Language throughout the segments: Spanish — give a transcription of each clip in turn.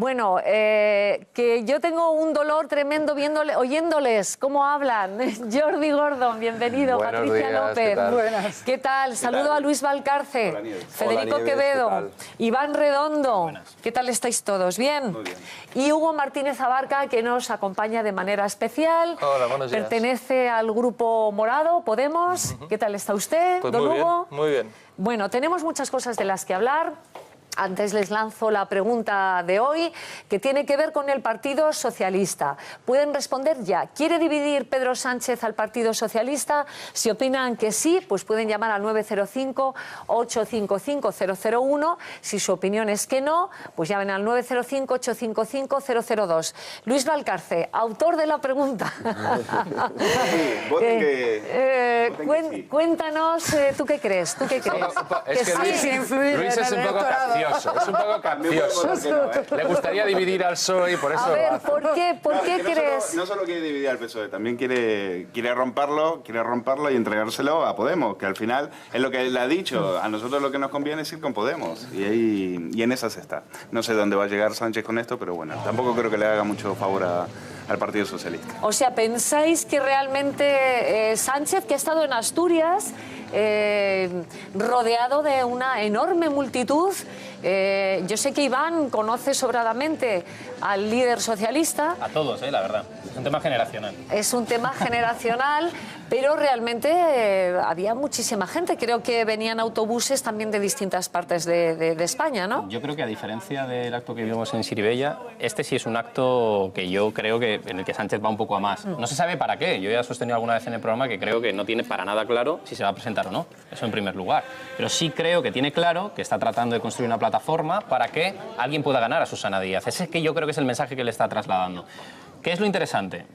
Bueno, que yo tengo un dolor tremendo oyéndoles cómo hablan. Jordi Gordon, bienvenido. Buenos Patricia días, López. ¿qué tal? Buenas. ¿Qué tal? Saludo a Luis Valcarce. Hola, Nieves. Federico Hola, Nieves, Quevedo. ¿qué tal? Iván Redondo. ¿Qué tal estáis todos? ¿Bien? Muy bien. Y Hugo Martínez Abarca, que nos acompaña de manera especial. Hola, buenos días. Pertenece al Grupo Morado, Podemos. ¿Qué tal está usted, Pues don muy bien, Hugo? muy bien. Bueno, tenemos muchas cosas de las que hablar. Antes les lanzo la pregunta de hoy, que tiene que ver con el Partido Socialista. Pueden responder ya. ¿Quiere dividir Pedro Sánchez al Partido Socialista? Si opinan que sí, pues pueden llamar al 905-855-001. Si su opinión es que no, pues llamen al 905-855-002. Luis Valcarce, autor de la pregunta. Voten que sí. Cuéntanos, ¿tú qué crees? ¿Tú qué crees? Es que Luis, Luis es un poco capcioso, es un poco capcioso. Le gustaría dividir al PSOE y por eso A lo ver, hace. ¿por qué crees? No solo quiere dividir al PSOE, también quiere romperlo y entregárselo a Podemos, que al final es lo que él ha dicho. A nosotros lo que nos conviene es ir con Podemos. Y en esas está. No sé dónde va a llegar Sánchez con esto, pero bueno, tampoco creo que le haga mucho favor al Partido Socialista. O sea, ¿pensáis que realmente Sánchez, que ha estado en Asturias, rodeado de una enorme multitud, yo sé que Iván conoce sobradamente al líder socialista? A todos, la verdad. Es un tema generacional. Es un tema generacional, pero realmente había muchísima gente. Creo que venían autobuses también de distintas partes de España, ¿no? Yo creo que a diferencia del acto que vimos en Siribella, este sí es un acto que yo creo que en el que Sánchez va un poco a más. No se sabe para qué. Yo ya he sostenido alguna vez en el programa que creo que no tiene para nada claro si se va a presentar o no. Eso en primer lugar. Pero sí creo que tiene claro que está tratando de construir una plataforma para que alguien pueda ganar a Susana Díaz. Ese es que yo creo que es el mensaje que le está trasladando. ¿Qué es lo interesante?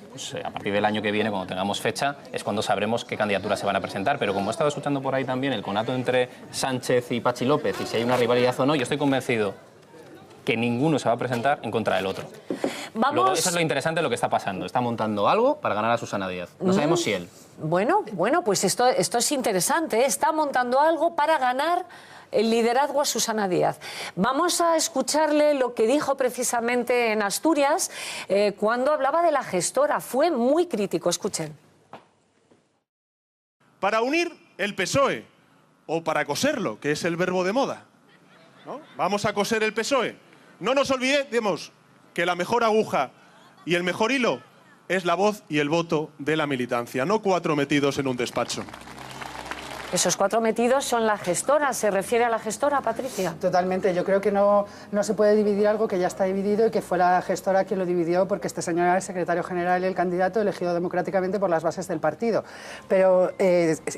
Pues a partir del año que viene, cuando tengamos fecha, es cuando sabremos qué candidaturas se van a presentar. Pero como he estado escuchando por ahí también el conato entre Sánchez y Patxi López y si hay una rivalidad o no, yo estoy convencido que ninguno se va a presentar en contra del otro. Luego, eso es lo interesante de lo que está pasando. Está montando algo para ganar a Susana Díaz. No sabemos si él. Bueno, pues esto es interesante, ¿eh? Está montando algo para ganar el liderazgo a Susana Díaz. Vamos a escucharle lo que dijo precisamente en Asturias cuando hablaba de la gestora. Fue muy crítico, escuchen. Para unir el PSOE o para coserlo, que es el verbo de moda, ¿no? Vamos a coser el PSOE. No nos olvidemos que la mejor aguja y el mejor hilo es la voz y el voto de la militancia, no 4 metidos en un despacho. Esos 4 metidos son la gestora. ¿Se refiere a la gestora, Patricia? Totalmente. Yo creo que no se puede dividir algo que ya está dividido y que fue la gestora quien lo dividió, porque este señor era el secretario general y el candidato elegido democráticamente por las bases del partido. Pero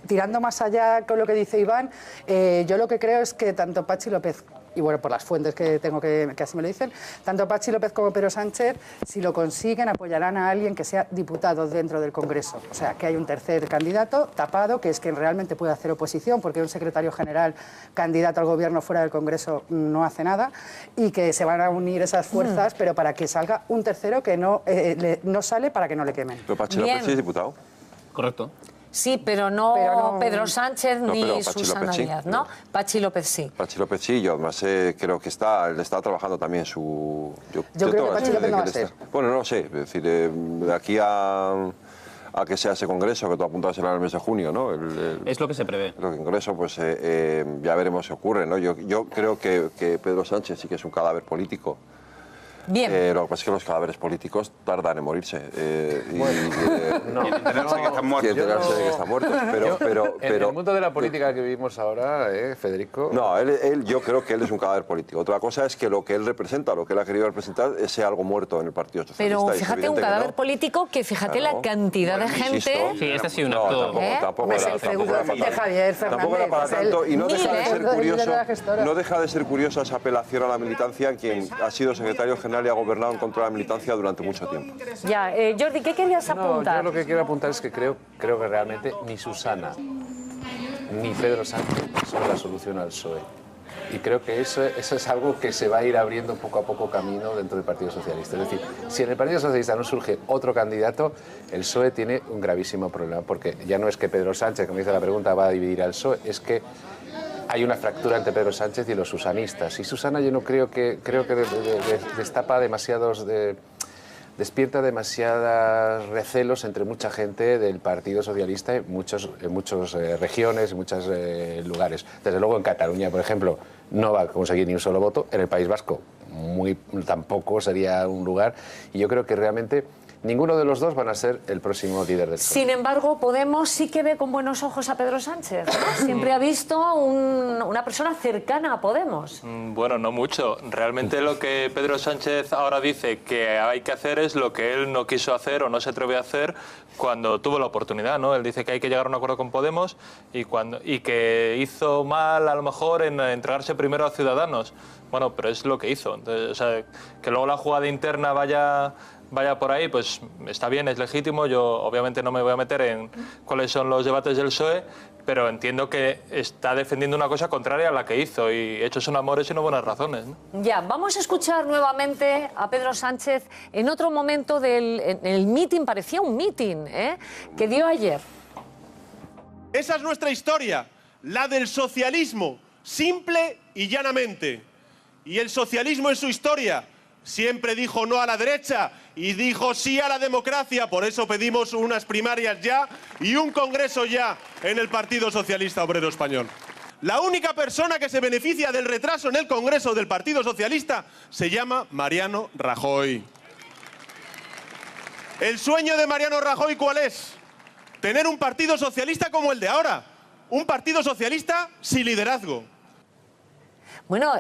tirando más allá con lo que dice Iván, yo lo que creo es que tanto Patxi López, y bueno, por las fuentes que tengo que así me lo dicen, tanto Patxi López como Pedro Sánchez, si lo consiguen, apoyarán a alguien que sea diputado dentro del Congreso. O sea, que hay un tercer candidato tapado, que es quien realmente puede hacer oposición, porque un secretario general candidato al gobierno fuera del Congreso no hace nada, y que se van a unir esas fuerzas, pero para que salga un tercero que no sale para que no le quemen. ¿Pero Patxi López sí es diputado? Correcto. Sí, pero no Pedro Sánchez ni Susana Díaz, ¿no? Patxi López sí. Patxi López sí, yo además creo que le está trabajando también su... Yo creo que Patxi López no va a ser. Bueno, no sé, es decir, de aquí a que sea ese congreso, que tú apuntabas en el mes de junio, ¿no? Es lo que se prevé. El congreso, pues ya veremos qué ocurre, ¿no? Yo creo que Pedro Sánchez sí que es un cadáver político. Bien. Lo que pasa es que los cadáveres políticos tardan en morirse. Y enterarse que están muertos. Y enterarse de que están muertos. Pero en el mundo de la política que vivimos ahora, Federico... No, yo creo que él es un cadáver político. Otra cosa es que lo que él representa, lo que él ha querido representar, sea algo muerto en el Partido Socialista. Pero fíjate, un cadáver político que fíjate la cantidad de gente... Sí, este ha sido un acto... Tampoco Es el segundo de Javier Fernández. Tampoco era para tanto. Y no deja de ser curioso, gestora. no deja de ser curiosa esa apelación a la militancia, quien ha sido secretario general y ha gobernado en contra de la militancia durante mucho tiempo. Ya, Jordi, ¿qué querías apuntar? Yo lo que quiero apuntar es que creo que realmente ni Susana ni Pedro Sánchez son la solución al PSOE. Y creo que eso es algo que se va a ir abriendo poco a poco camino dentro del Partido Socialista. Es decir, si en el Partido Socialista no surge otro candidato, el PSOE tiene un gravísimo problema, porque ya no es que Pedro Sánchez, como dice la pregunta, va a dividir al PSOE, es que hay una fractura entre Pedro Sánchez y los susanistas. Y Susana yo no creo que destapa demasiados... despierta demasiados recelos entre mucha gente del Partido Socialista en muchas regiones, en muchos lugares. Desde luego en Cataluña, por ejemplo, no va a conseguir ni un solo voto. En el País Vasco tampoco sería un lugar. Y yo creo que realmente ninguno de los dos van a ser el próximo líder del PSOE. Sin embargo, Podemos sí que ve con buenos ojos a Pedro Sánchez, ¿no? Siempre ha visto una persona cercana a Podemos. Bueno, no mucho. Realmente lo que Pedro Sánchez ahora dice que hay que hacer es lo que él no quiso hacer o no se atrevió a hacer cuando tuvo la oportunidad, ¿no? Él dice que hay que llegar a un acuerdo con Podemos y que hizo mal a lo mejor en entregarse primero a Ciudadanos. Bueno, pero es lo que hizo. Entonces, o sea, que luego la jugada interna vaya por ahí, pues está bien, es legítimo. Yo obviamente no me voy a meter en cuáles son los debates del PSOE, pero entiendo que está defendiendo una cosa contraria a la que hizo y hechos son amores y no buenas razones, ¿no? Ya, vamos a escuchar nuevamente a Pedro Sánchez en otro momento en el mitin, parecía un mitin, que dio ayer. Esa es nuestra historia, la del socialismo, simple y llanamente. Y el socialismo en su historia siempre dijo no a la derecha y dijo sí a la democracia. Por eso pedimos unas primarias ya y un congreso ya en el Partido Socialista Obrero Español. La única persona que se beneficia del retraso en el Congreso del Partido Socialista se llama Mariano Rajoy. ¿El sueño de Mariano Rajoy cuál es? Tener un partido socialista como el de ahora. Un partido socialista sin liderazgo. Bueno,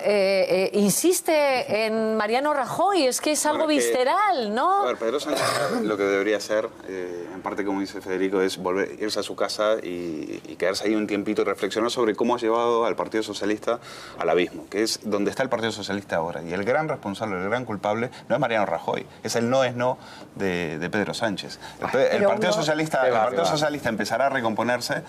insiste en Mariano Rajoy, es que es algo visceral, ¿no? A ver, Pedro Sánchez lo que debería hacer, en parte como dice Federico, es irse a su casa y quedarse ahí un tiempito y reflexionar sobre cómo ha llevado al Partido Socialista al abismo, que es donde está el Partido Socialista ahora. Y el gran responsable, el gran culpable, no es Mariano Rajoy, es el no es no de Pedro Sánchez. El Partido Socialista empezará a recomponerse,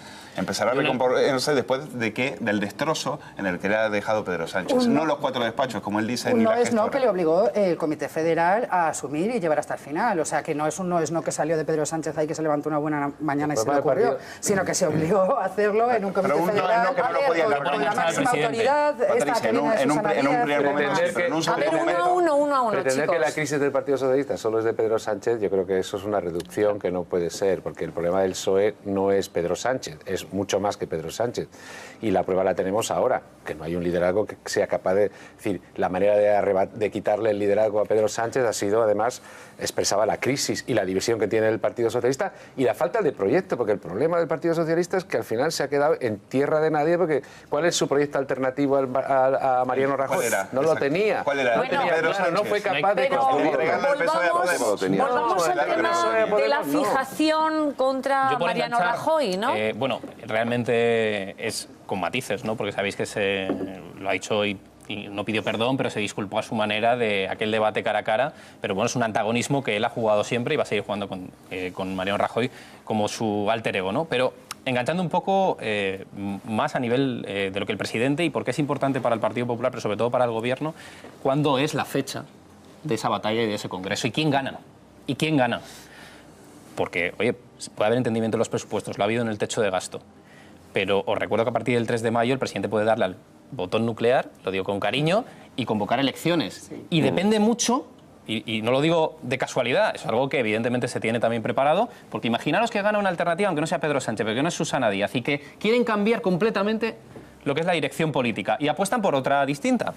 después del destrozo en el que le ha dejado Pedro Sánchez. No los 4 despachos, como él dice. No es no que le obligó el Comité Federal a asumir y llevar hasta el final. O sea, que no es un no es no que salió de Pedro Sánchez ahí que se levantó una buena mañana y se le ocurrió, sino que se obligó a hacerlo en un Comité Federal con la máxima autoridad. En un primer momento. Pretender que la crisis del Partido Socialista solo es de Pedro Sánchez, yo creo que eso es una reducción que no puede ser, porque el problema del PSOE no es Pedro Sánchez, es mucho más que Pedro Sánchez. Y la prueba la tenemos ahora, que no hay un liderazgo que sea capaz de... Es decir, la manera de quitarle el liderazgo a Pedro Sánchez ha sido, además, expresaba la crisis y la división que tiene el Partido Socialista y la falta de proyecto, porque el problema del Partido Socialista es que al final se ha quedado en tierra de nadie, porque ¿cuál es su proyecto alternativo a Mariano Rajoy? ¿Cuál era? No lo tenía. ¿Cuál era? Bueno, Claro, no fue capaz de volvamos al No, tema de la fijación contra Yo por Mariano enganchar, Rajoy, ¿no? Bueno, realmente es con matices, ¿no? Porque sabéis que lo ha dicho y no pidió perdón, pero se disculpó a su manera de aquel debate cara a cara. Pero bueno, es un antagonismo que él ha jugado siempre y va a seguir jugando con Mariano Rajoy como su alter ego, ¿no? Pero enganchando un poco más a nivel de lo que el presidente y por qué es importante para el Partido Popular, pero sobre todo para el Gobierno, ¿cuándo es la fecha de esa batalla y de ese congreso? ¿Y quién gana? ¿Y quién gana? Porque, oye, puede haber entendimiento en los presupuestos, lo ha habido en el techo de gasto. Pero os recuerdo que a partir del 3 de mayo el presidente puede darle al botón nuclear, lo digo con cariño, y convocar elecciones. Sí. Y depende mucho, y no lo digo de casualidad, es algo que evidentemente se tiene también preparado, porque imaginaros que gana una alternativa, aunque no sea Pedro Sánchez, pero que no es Susana Díaz, y que quieren cambiar completamente lo que es la dirección política, y apuestan por otra distinta.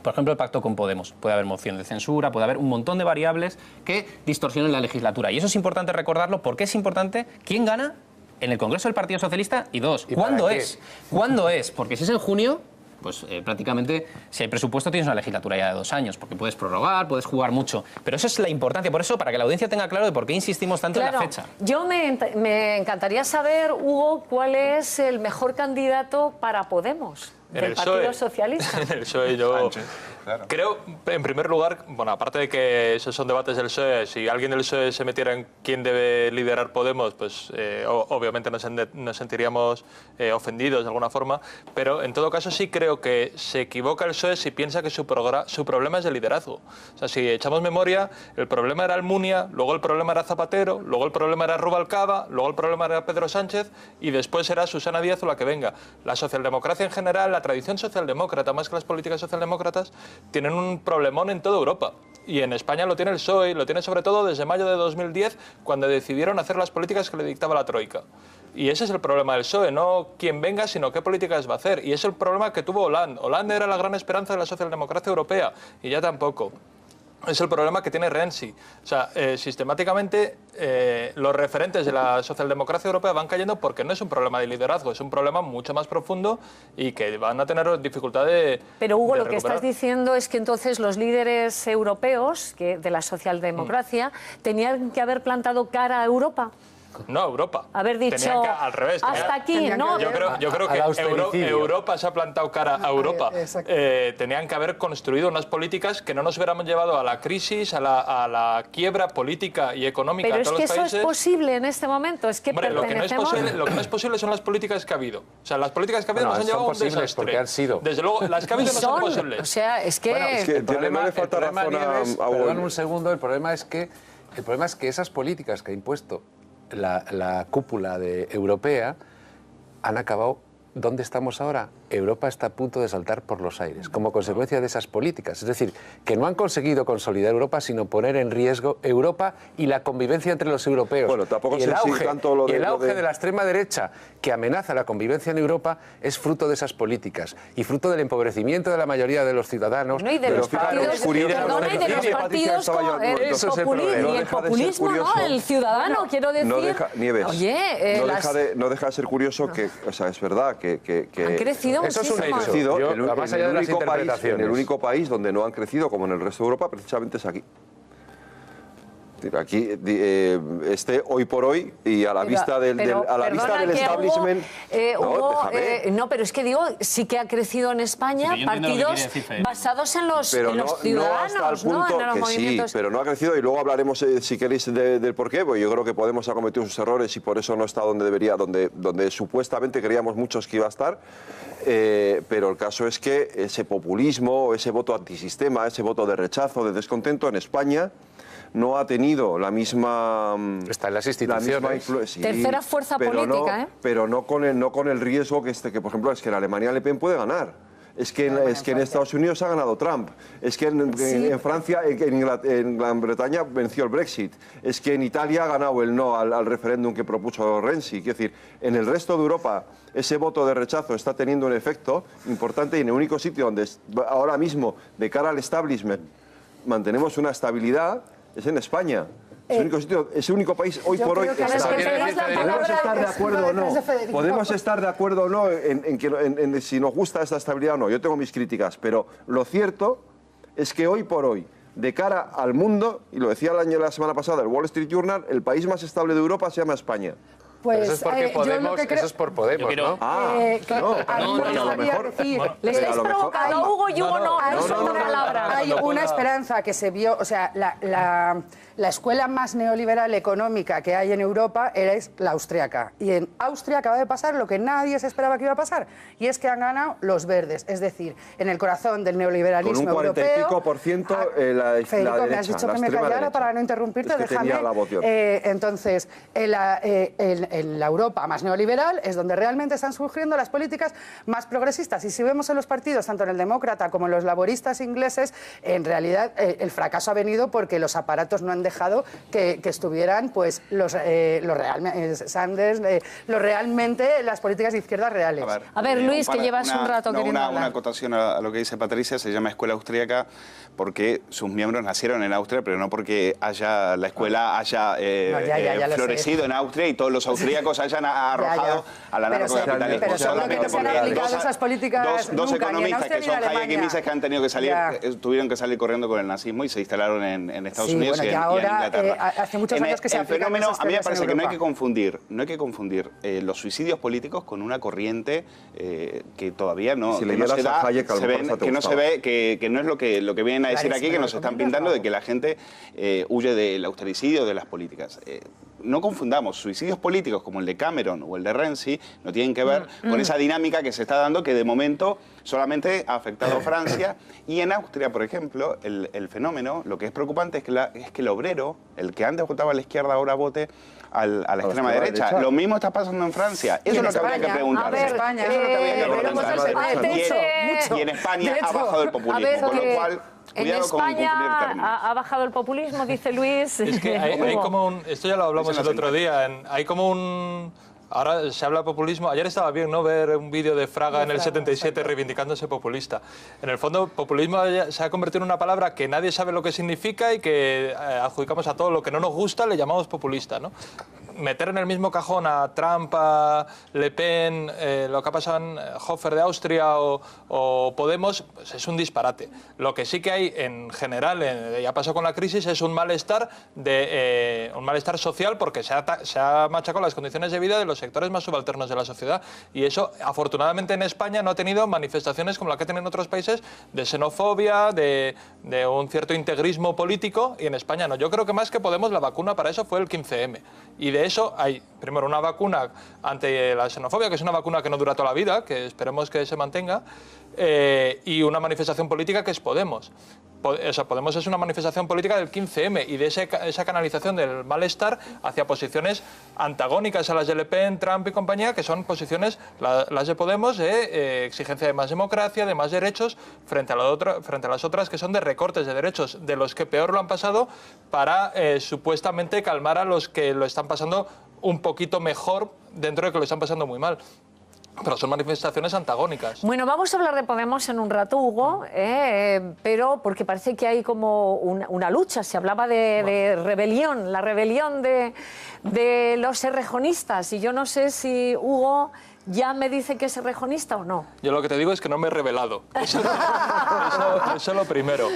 Por ejemplo, el pacto con Podemos. Puede haber moción de censura, puede haber un montón de variables que distorsionen la legislatura. Y eso es importante recordarlo, porque es importante quién gana en el Congreso del Partido Socialista y dos, ¿cuándo es? ¿Cuándo es? Porque si es en junio, pues prácticamente, si hay presupuesto, tienes una legislatura ya de 2 años, porque puedes prorrogar, puedes jugar mucho. Pero eso es la importancia. Por eso, para que la audiencia tenga claro de por qué insistimos tanto en la fecha. Yo me encantaría saber, Hugo, cuál es el mejor candidato para Podemos, del Partido Socialista. En el PSOE yo Creo, en primer lugar, bueno, aparte de que esos son debates del PSOE, si alguien del PSOE se metiera en quién debe liderar Podemos, pues obviamente nos sentiríamos ofendidos de alguna forma, pero en todo caso sí creo que se equivoca el PSOE si piensa que su problema es de liderazgo. O sea, si echamos memoria, el problema era Almunia, luego el problema era Zapatero, luego el problema era Rubalcaba, luego el problema era Pedro Sánchez y después será Susana Díaz o la que venga. La socialdemocracia en general, la tradición socialdemócrata, más que las políticas socialdemócratas, tienen un problemón en toda Europa. Y en España lo tiene el PSOE, lo tiene sobre todo desde mayo de 2010, cuando decidieron hacer las políticas que le dictaba la Troika. Y ese es el problema del PSOE, no quién venga, sino qué políticas va a hacer. Y es el problema que tuvo Hollande. Hollande era la gran esperanza de la socialdemocracia europea, y ya tampoco. Es el problema que tiene Renzi. O sea, sistemáticamente los referentes de la socialdemocracia europea van cayendo porque no es un problema de liderazgo, es un problema mucho más profundo y que van a tener dificultad de Pero Hugo, lo que recuperar. estás diciendo es que entonces los líderes europeos de la socialdemocracia tenían que haber plantado cara a Europa. No, Europa. Haber dicho, Tenían que, al revés. hasta aquí, ¿no? Yo creo que Europa se ha plantado cara a Europa. Exacto. Tenían que haber construido unas políticas que no nos hubieran llevado a la crisis, a la quiebra política y económica Pero de es todos que los eso países. es posible en este momento, es que Hombre, lo que no es pertenecemos... posible son las políticas que ha habido. O sea, las políticas que ha habido Bueno, nos han llevado a un son posibles desastre. porque han sido. Desde luego, las que ha habido no son posibles. O sea, es que... Bueno, Es que no le falta razón Nieves, a perdón Hugo. un segundo, el problema es que esas políticas que ha impuesto la cúpula europea han acabado. ¿Dónde estamos ahora? Europa está a punto de saltar por los aires, como consecuencia de esas políticas. Es decir, que no han conseguido consolidar Europa, sino poner en riesgo Europa y la convivencia entre los europeos. Bueno, tampoco y sé el si auge, tanto lo de- y el lo auge de- de la extrema derecha, que amenaza la convivencia en Europa, es fruto de esas políticas y fruto del empobrecimiento de la mayoría de los ciudadanos. No, y de Pero los fíjate, partidos, Curioso, perdona, y de los Patricia partidos estaba yo- Eso es el y problema. el No deja de ser populismo, ¿no? curioso. El ciudadano, quiero decir... No deja, Nieves, Oye, no deja de ser curioso que, o sea, es verdad que han crecido Eso es un muchísimo. hecho. Yo, más allá de las interpretaciones. en el único país donde no han crecido, como en el resto de Europa, precisamente es aquí. Aquí, hoy por hoy, y a la vista del establishment... no, pero es que digo, sí que ha crecido en España Sí, yo entiendo lo que partidos quiere decir Fede. basados en los, Pero en los no hasta el ciudadanos, ¿no? punto En los que sí, movimientos... pero no ha crecido y luego hablaremos, si queréis, del por qué, porque yo creo que Podemos ha cometido sus errores y por eso no está donde debería, donde supuestamente creíamos muchos que iba a estar, pero el caso es que ese populismo, ese voto antisistema, ese voto de rechazo, de descontento en España no ha tenido la misma... Está en las instituciones. Sí, Tercera fuerza pero política, no, ¿eh? Pero no con el riesgo que, por ejemplo, es que en Alemania Le Pen puede ganar. Es que en Estados Unidos ha ganado Trump. Es que en Francia, en Gran Bretaña venció el Brexit. Es que en Italia ha ganado el no al referéndum que propuso Renzi. Quiero decir, en el resto de Europa ese voto de rechazo está teniendo un efecto importante y en el único sitio donde ahora mismo, de cara al establishment, mantenemos una estabilidad es en España. Es el único país hoy por hoy creo que está. Podemos estar de acuerdo o no. Podemos estar de acuerdo o no en si nos gusta esta estabilidad o no. Yo tengo mis críticas, pero lo cierto es que hoy por hoy, de cara al mundo, y lo decía la semana pasada el Wall Street Journal, el país más estable de Europa se llama España. Pues, Eso es porque yo Podemos, lo que creo... eso es por Podemos, quiero- ¿no? a mí me gustaría decir... Le estáis a lo mejor- provocando a Hugo y Hugo no son no, palabras. Hay una esperanza que se vio, o sea, la escuela más neoliberal económica que hay en Europa es la austriaca. Y en Austria acaba de pasar lo que nadie se esperaba que iba a pasar, y es que han ganado los verdes, es decir, en el corazón del neoliberalismo Con un 40 y europeo. pico por ciento, Federico, la me has derecha, dicho la que me extrema callara derecha. para no interrumpirte, Es que déjame. tenía la voción. Entonces, en la Europa más neoliberal es donde realmente están surgiendo las políticas más progresistas. Y si vemos en los partidos, tanto en el demócrata como en los laboristas ingleses, en realidad el fracaso ha venido porque los aparatos no han dejado que estuvieran pues realmente las políticas de izquierda reales. A ver, Luis, que llevas un rato queriendo hablar. Una acotación a lo que dice Patricia, se llama Escuela Austríaca porque sus miembros nacieron en Austria, pero no porque la escuela haya ya lo sé. florecido en Austria y todos los austriacos austríacos hayan arrojado al anarcocapitalismo. Pero seguro que no se han aplicado esas políticas dos nunca, economistas, que son Hayek y Mises, que han tenido que salir, tuvieron que salir corriendo con el nazismo y se instalaron en Estados Unidos y en Inglaterra. Hace muchos años que se aplican esas a mí me parece que no hay que Europa. confundir los suicidios políticos con una corriente que todavía no, Si que no se da, que no se ve, que no es lo que vienen a decir aquí, que nos están pintando de que la gente huye del austericidio, de las políticas. No confundamos, suicidios políticos como el de Cameron o el de Renzi no tienen que ver con esa dinámica que se está dando, que de momento solamente ha afectado a Francia. Y en Austria, por ejemplo, el fenómeno, lo que es preocupante es que el obrero, el que antes votaba a la izquierda, ahora vote a la extrema derecha. Lo mismo está pasando en Francia. Eso es lo que habría que preguntar. Eso es lo que habría que preguntar. Y en España ha bajado el populismo, con lo cual... En España ha bajado el populismo, dice Luis. Es que hay como un... Esto ya lo hablamos el otro día. Hay como un... Ahora se habla de populismo. Ayer estaba bien, ¿no?, ver un vídeo de Fraga en el 77 reivindicándose populista. En el fondo, populismo se ha convertido en una palabra que nadie sabe lo que significa y que adjudicamos a todo lo que no nos gusta, le llamamos populista, ¿no? Meter en el mismo cajón a Trump, a Le Pen, lo que ha pasado en Hofer de Austria o Podemos, pues es un disparate. Lo que sí que hay en general, ya pasó con la crisis, es un malestar social porque se ha machacado las condiciones de vida de los sectores más subalternos de la sociedad. Y eso, afortunadamente, en España no ha tenido manifestaciones como la que tienen en otros países de xenofobia, de un cierto integrismo político, y en España no. Yo creo que más que Podemos, la vacuna para eso fue el 15M. Y de eso hay, primero, una vacuna ante la xenofobia, que es una vacuna que no dura toda la vida, que esperemos que se mantenga, y una manifestación política que es Podemos. Podemos es una manifestación política del 15M y de esa canalización del malestar hacia posiciones antagónicas a las de Le Pen, Trump y compañía, que son posiciones, las de Podemos, de exigencia de más democracia, de más derechos, frente a las otras que son de recortes de derechos, de los que peor lo han pasado, para supuestamente calmar a los que lo están pasando un poquito mejor dentro de que lo están pasando muy mal. Pero son manifestaciones antagónicas. Bueno, vamos a hablar de Podemos en un rato, Hugo, pero porque parece que hay como una lucha. Se hablaba de rebelión, la rebelión de los errejonistas. Y yo no sé si Hugo ya me dice que es errejonista o no. Yo lo que te digo es que no me he revelado. Eso es lo primero.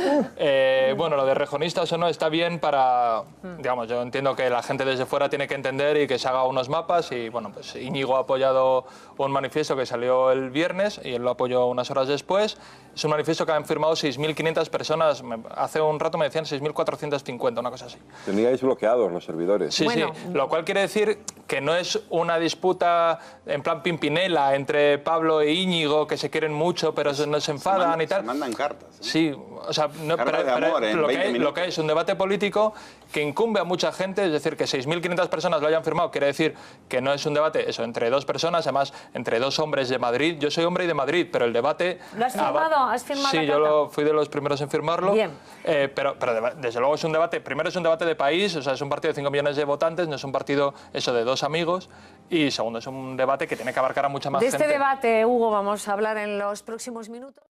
Bueno, lo de errejonistas o no está bien para... Digamos, yo entiendo que la gente desde fuera tiene que entender y que se haga unos mapas. Y bueno, pues Íñigo ha apoyado un manifiesto que salió el viernes y él lo apoyó unas horas después. Es un manifiesto que han firmado 6.500 personas. Hace un rato me decían 6.450, una cosa así. Teníais bloqueados los servidores. Sí, bueno. Sí. Lo cual quiere decir que no es una disputa en plan Pimpinela entre Pablo e Íñigo, que se quieren mucho, pero no se enfadan y tal. Se mandan cartas. Sí, o sea, no, lo que es un debate político que incumbe a mucha gente, es decir, que 6.500 personas lo hayan firmado, quiere decir que no es un debate, eso, entre dos personas, además, entre dos hombres de Madrid. Yo soy hombre y de Madrid, pero el debate... ¿Lo has firmado? ¿Has firmado sí, yo fui de los primeros en firmarlo. Bien. Pero desde luego es un debate, primero es un debate de país, o sea, es un partido de 5 millones de votantes, no es un partido, eso, de dos amigos, y segundo, es un debate que tiene que abarcar a mucha más gente. De este debate, Hugo, vamos a hablar en los próximos minutos.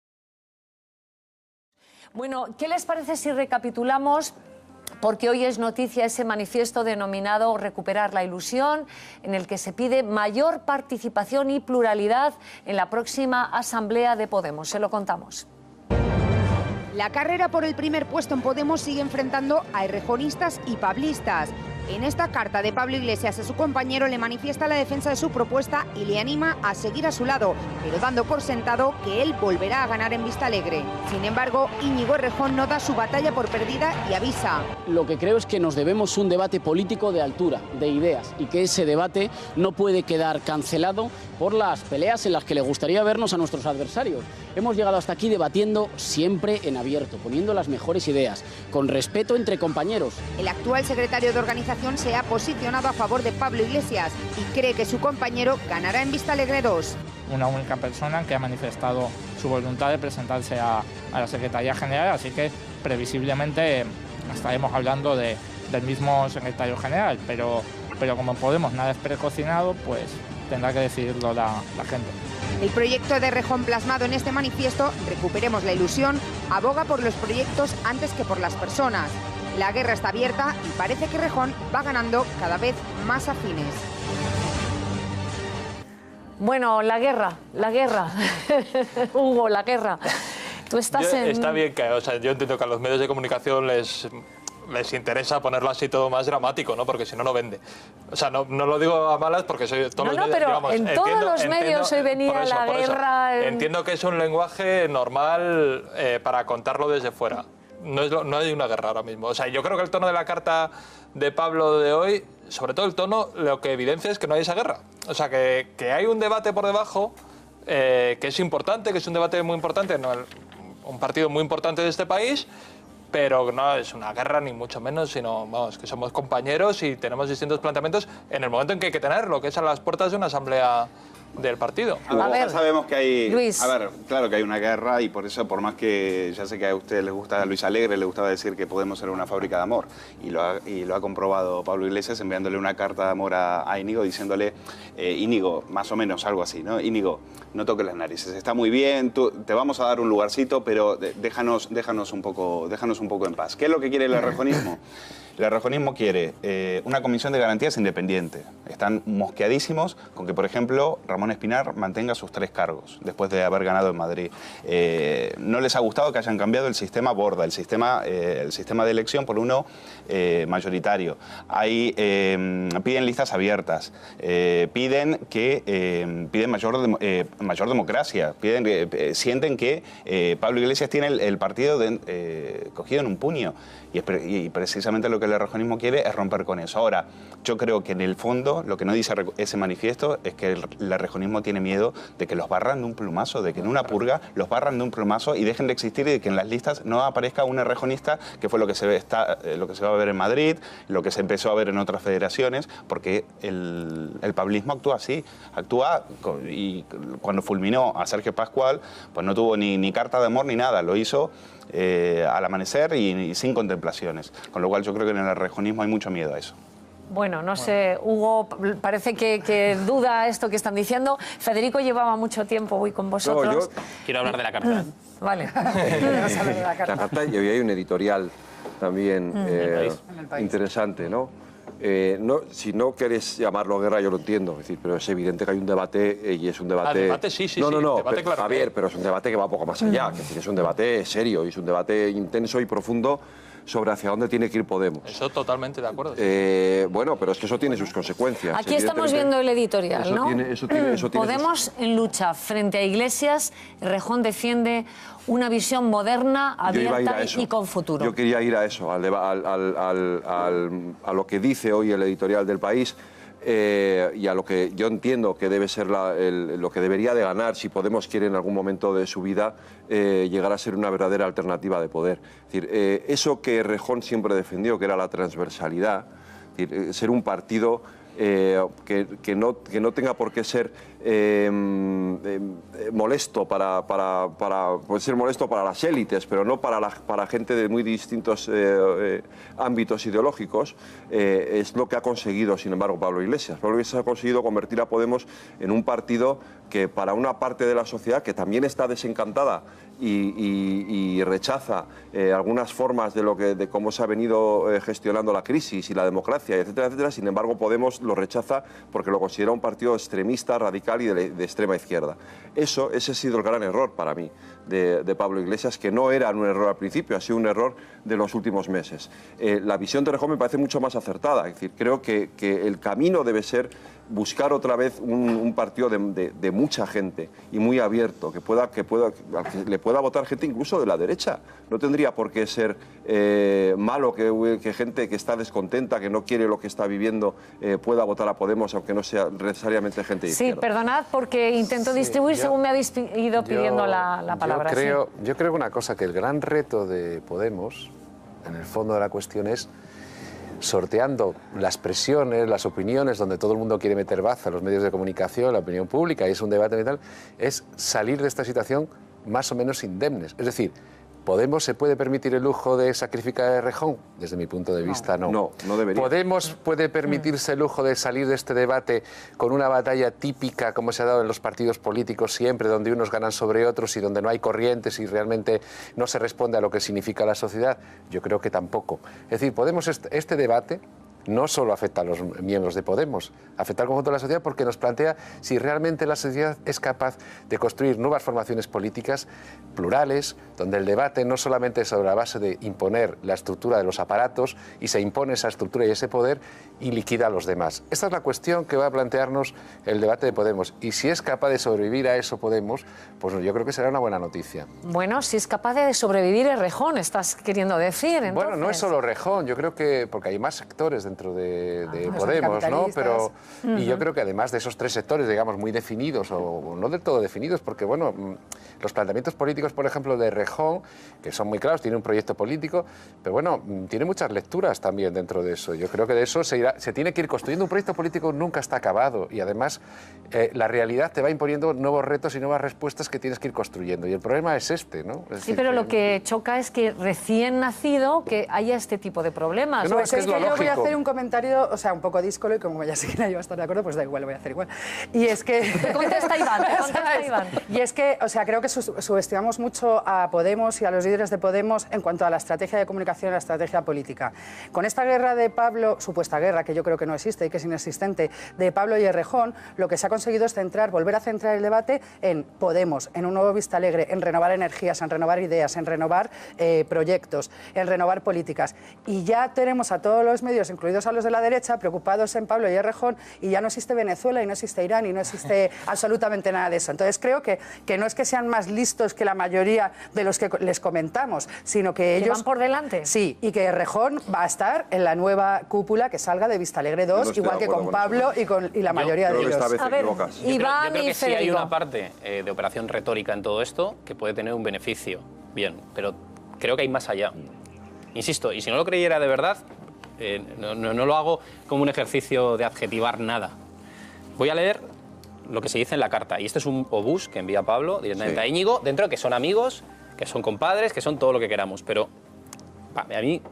Bueno, ¿qué les parece si recapitulamos? Porque hoy es noticia ese manifiesto denominado Recuperar la Ilusión, en el que se pide mayor participación y pluralidad en la próxima asamblea de Podemos. Se lo contamos. La carrera por el primer puesto en Podemos sigue enfrentando a errejonistas y pablistas. En esta carta de Pablo Iglesias a su compañero le manifiesta la defensa de su propuesta y le anima a seguir a su lado, pero dando por sentado que él volverá a ganar en Vistalegre. Sin embargo, Íñigo Errejón no da su batalla por perdida y avisa. Lo que creo es que nos debemos un debate político de altura, de ideas, y que ese debate no puede quedar cancelado por las peleas en las que le gustaría vernos a nuestros adversarios. Hemos llegado hasta aquí debatiendo siempre en abierto, poniendo las mejores ideas, con respeto entre compañeros. El actual secretario de organización se ha posicionado a favor de Pablo Iglesias y cree que su compañero ganará en Vistalegre 2. Una única persona que ha manifestado su voluntad de presentarse a la Secretaría General, así que previsiblemente estaremos hablando del mismo secretario general, pero como Podemos nada es precocinado, pues tendrá que decidirlo la gente. El proyecto de Errejón plasmado en este manifiesto, Recuperemos la Ilusión, aboga por los proyectos antes que por las personas. La guerra está abierta y parece que Errejón va ganando cada vez más afines. Bueno, la guerra. Hugo, la guerra. Tú estás Está bien que, o sea, yo entiendo que a los medios de comunicación les interesa ponerlo así todo más dramático, ¿no? Porque si no, no vende. O sea, no lo digo a malas porque soy todos los medios, pero digamos, en todos los medios hoy venía la guerra. Entiendo que es un lenguaje normal para contarlo desde fuera. No hay una guerra ahora mismo. O sea, yo creo que el tono de la carta de Pablo de hoy, sobre todo el tono, lo que evidencia es que no hay esa guerra. O sea, que hay un debate por debajo que es importante, que es un debate muy importante, un partido muy importante de este país, pero no es una guerra ni mucho menos, sino vamos, que somos compañeros y tenemos distintos planteamientos en el momento en que hay que tenerlo, que es a las puertas de una asamblea del partido. A ver, ya sabemos que hay... Luis. A ver, claro que hay una guerra y por eso, por más que ya sé que a ustedes les gusta, a Luis Alegre le gustaba decir que Podemos ser una fábrica de amor y lo ha comprobado Pablo Iglesias enviándole una carta de amor a Íñigo diciéndole, Íñigo, más o menos algo así, ¿no? Íñigo, no toques las narices, está muy bien, te vamos a dar un lugarcito, pero déjanos un poco en paz. ¿Qué es lo que quiere el errejonismo? El errejonismo quiere una comisión de garantías independiente. Están mosqueadísimos con que, por ejemplo, Ramón Espinar mantenga sus 3 cargos después de haber ganado en Madrid. No les ha gustado que hayan cambiado el sistema Borda, el sistema de elección por uno mayoritario. Piden listas abiertas, piden mayor democracia, sienten que Pablo Iglesias tiene el partido cogido en un puño. Y precisamente lo que el errejonismo quiere es romper con eso. Ahora, yo creo que en el fondo lo que no dice ese manifiesto es que el errejonismo tiene miedo de que los barran de un plumazo, de que en una purga los barran de un plumazo y dejen de existir y de que en las listas no aparezca un errejonista, que fue lo que se va a ver en Madrid, lo que se empezó a ver en otras federaciones, porque el pablismo actúa así, y cuando fulminó a Sergio Pascual, pues no tuvo ni carta de amor ni nada, lo hizo al amanecer y sin contemplaciones. Con lo cual yo creo que en el errejonismo hay mucho miedo a eso. Bueno, no sé, Hugo, parece que duda esto que están diciendo. Federico llevaba mucho tiempo hoy con vosotros. Quiero hablar de la carta. Vale. La carta, y hoy hay un editorial también interesante, ¿no? Si no queréis llamarlo guerra, yo lo entiendo, es decir, pero es evidente que hay un debate y es un debate... debate sí. Debate, claro, Javier, pero es un debate que va un poco más allá, es decir, es un debate serio y es un debate intenso y profundo sobre hacia dónde tiene que ir Podemos. Eso totalmente de acuerdo. Bueno, pero es que eso tiene sus consecuencias. Aquí estamos viendo el editorial, ¿no? Eso tiene Podemos en lucha frente a Iglesias, Errejón defiende una visión moderna, abierta y con futuro. Yo quería ir a eso, a lo que dice hoy el editorial del País y a lo que yo entiendo que debe ser lo que debería de ganar si Podemos quiere en algún momento de su vida llegar a ser una verdadera alternativa de poder. Es decir, eso que Errejón siempre defendió, que era la transversalidad, es decir, ser un partido que no tenga por qué ser molesto puede ser molesto para las élites, pero no para gente de muy distintos ámbitos ideológicos, es lo que ha conseguido, sin embargo, Pablo Iglesias. Pablo Iglesias ha conseguido convertir a Podemos en un partido que para una parte de la sociedad que también está desencantada y rechaza algunas formas de cómo se ha venido gestionando la crisis y la democracia, etcétera, etcétera. Sin embargo, Podemos lo rechaza porque lo considera un partido extremista, radical y de extrema izquierda. Ese ha sido el gran error para mí de Pablo Iglesias, que no era un error al principio, ha sido un error de los últimos meses. La visión de Errejón me parece mucho más acertada, es decir, creo que el camino debe ser buscar otra vez un partido de mucha gente y muy abierto, que le pueda votar gente incluso de la derecha. No tendría por qué ser malo que gente que está descontenta, que no quiere lo que está viviendo, pueda votar a Podemos, aunque no sea necesariamente gente de izquierda. Sí, perdonad porque intento distribuir según me habéis ido pidiendo la palabra. Yo creo una cosa, que el gran reto de Podemos, en el fondo de la cuestión, es sorteando las presiones, las opiniones, donde todo el mundo quiere meter baza, los medios de comunicación, la opinión pública, y es un debate y tal, es salir de esta situación más o menos indemnes. Es decir, ¿Podemos se puede permitir el lujo de sacrificar a Errejón? Desde mi punto de vista, no. No debería. ¿Podemos puede permitirse el lujo de salir de este debate con una batalla típica, como se ha dado en los partidos políticos siempre, donde unos ganan sobre otros y donde no hay corrientes y realmente no se responde a lo que significa la sociedad? Yo creo que tampoco. Es decir, Podemos este debate no solo afecta a los miembros de Podemos, afecta al conjunto de la sociedad porque nos plantea si realmente la sociedad es capaz de construir nuevas formaciones políticas plurales, donde el debate no solamente es sobre la base de imponer la estructura de los aparatos y se impone esa estructura y ese poder y liquida a los demás. Esta es la cuestión que va a plantearnos el debate de Podemos. Y si es capaz de sobrevivir a eso Podemos, pues yo creo que será una buena noticia. Bueno, si es capaz de sobrevivir Errejón, estás queriendo decir, entonces. Bueno, no es solo Errejón, yo creo que, porque hay más sectores dentro de Podemos, ¿no? Pero, y yo creo que además de esos 3 sectores, digamos, muy definidos, o no del todo definidos, porque, bueno, los planteamientos políticos, por ejemplo, de Errejón, que son muy claros, tiene un proyecto político, pero bueno, tiene muchas lecturas también dentro de eso. Yo creo que de eso se tiene que ir construyendo. Un proyecto político nunca está acabado y además la realidad te va imponiendo nuevos retos y nuevas respuestas que tienes que ir construyendo. Y el problema es este, ¿no? Es decir, pero lo que choca es que recién nacido que haya este tipo de problemas. No, es que es lo yo voy a lógico. hacer un comentario, o sea, un poco díscolo, y como ya sé que nadie va a estar de acuerdo, pues da igual, lo voy a hacer igual. Y es que... Contesta Iván. Y es que, o sea, creo que subestimamos mucho a Podemos y a los líderes de Podemos en cuanto a la estrategia de comunicación y la estrategia política. Con esta guerra de Pablo, supuesta guerra, que yo creo que no existe y que es inexistente, de Pablo y Errejón, lo que se ha conseguido es volver a centrar el debate en Podemos, en un nuevo Vistalegre, en renovar energías, en renovar ideas, en renovar proyectos, en renovar políticas. Y ya tenemos a todos los medios, incluidos a los de la derecha, preocupados en Pablo y Errejón, y ya no existe Venezuela y no existe Irán y no existe absolutamente nada de eso. Entonces creo que no es que sean más listos que la mayoría de los que les comentamos, sino que ellos... van por delante. Sí, y que Errejón va a estar en la nueva cúpula que salga de Vistalegre 2, igual que con Pablo y la mayoría de ellos. A ver, Iván yo creo y que sí hay Federico. una parte de operación retórica en todo esto que puede tener un beneficio. Bien, pero creo que hay más allá. Insisto, y si no lo creyera de verdad, no lo hago como un ejercicio de adjetivar nada. Voy a leer lo que se dice en la carta. Y este es un obús que envía Pablo directamente a Íñigo, dentro de que son amigos, que son compadres, que son todo lo que queramos. Pero a mí,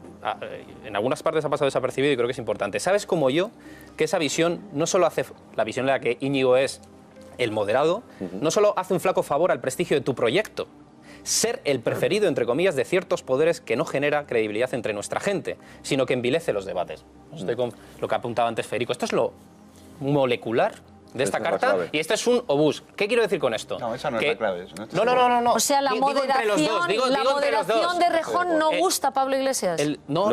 en algunas partes ha pasado desapercibido y creo que es importante. ¿Sabes como yo que esa visión no solo hace la visión en la que Íñigo es el moderado, no solo hace un flaco favor al prestigio de tu proyecto, ser el preferido, entre comillas, de ciertos poderes que no genera credibilidad entre nuestra gente, sino que envilece los debates? Estoy con lo que apuntaba antes Federico. Esto es lo molecular de esta carta y este es un obús. ¿Qué quiero decir con esto? No, esa no es la clave. No. O sea, la Digo entre los dos, digo entre los dos. de Errejón no gusta a Pablo Iglesias. No.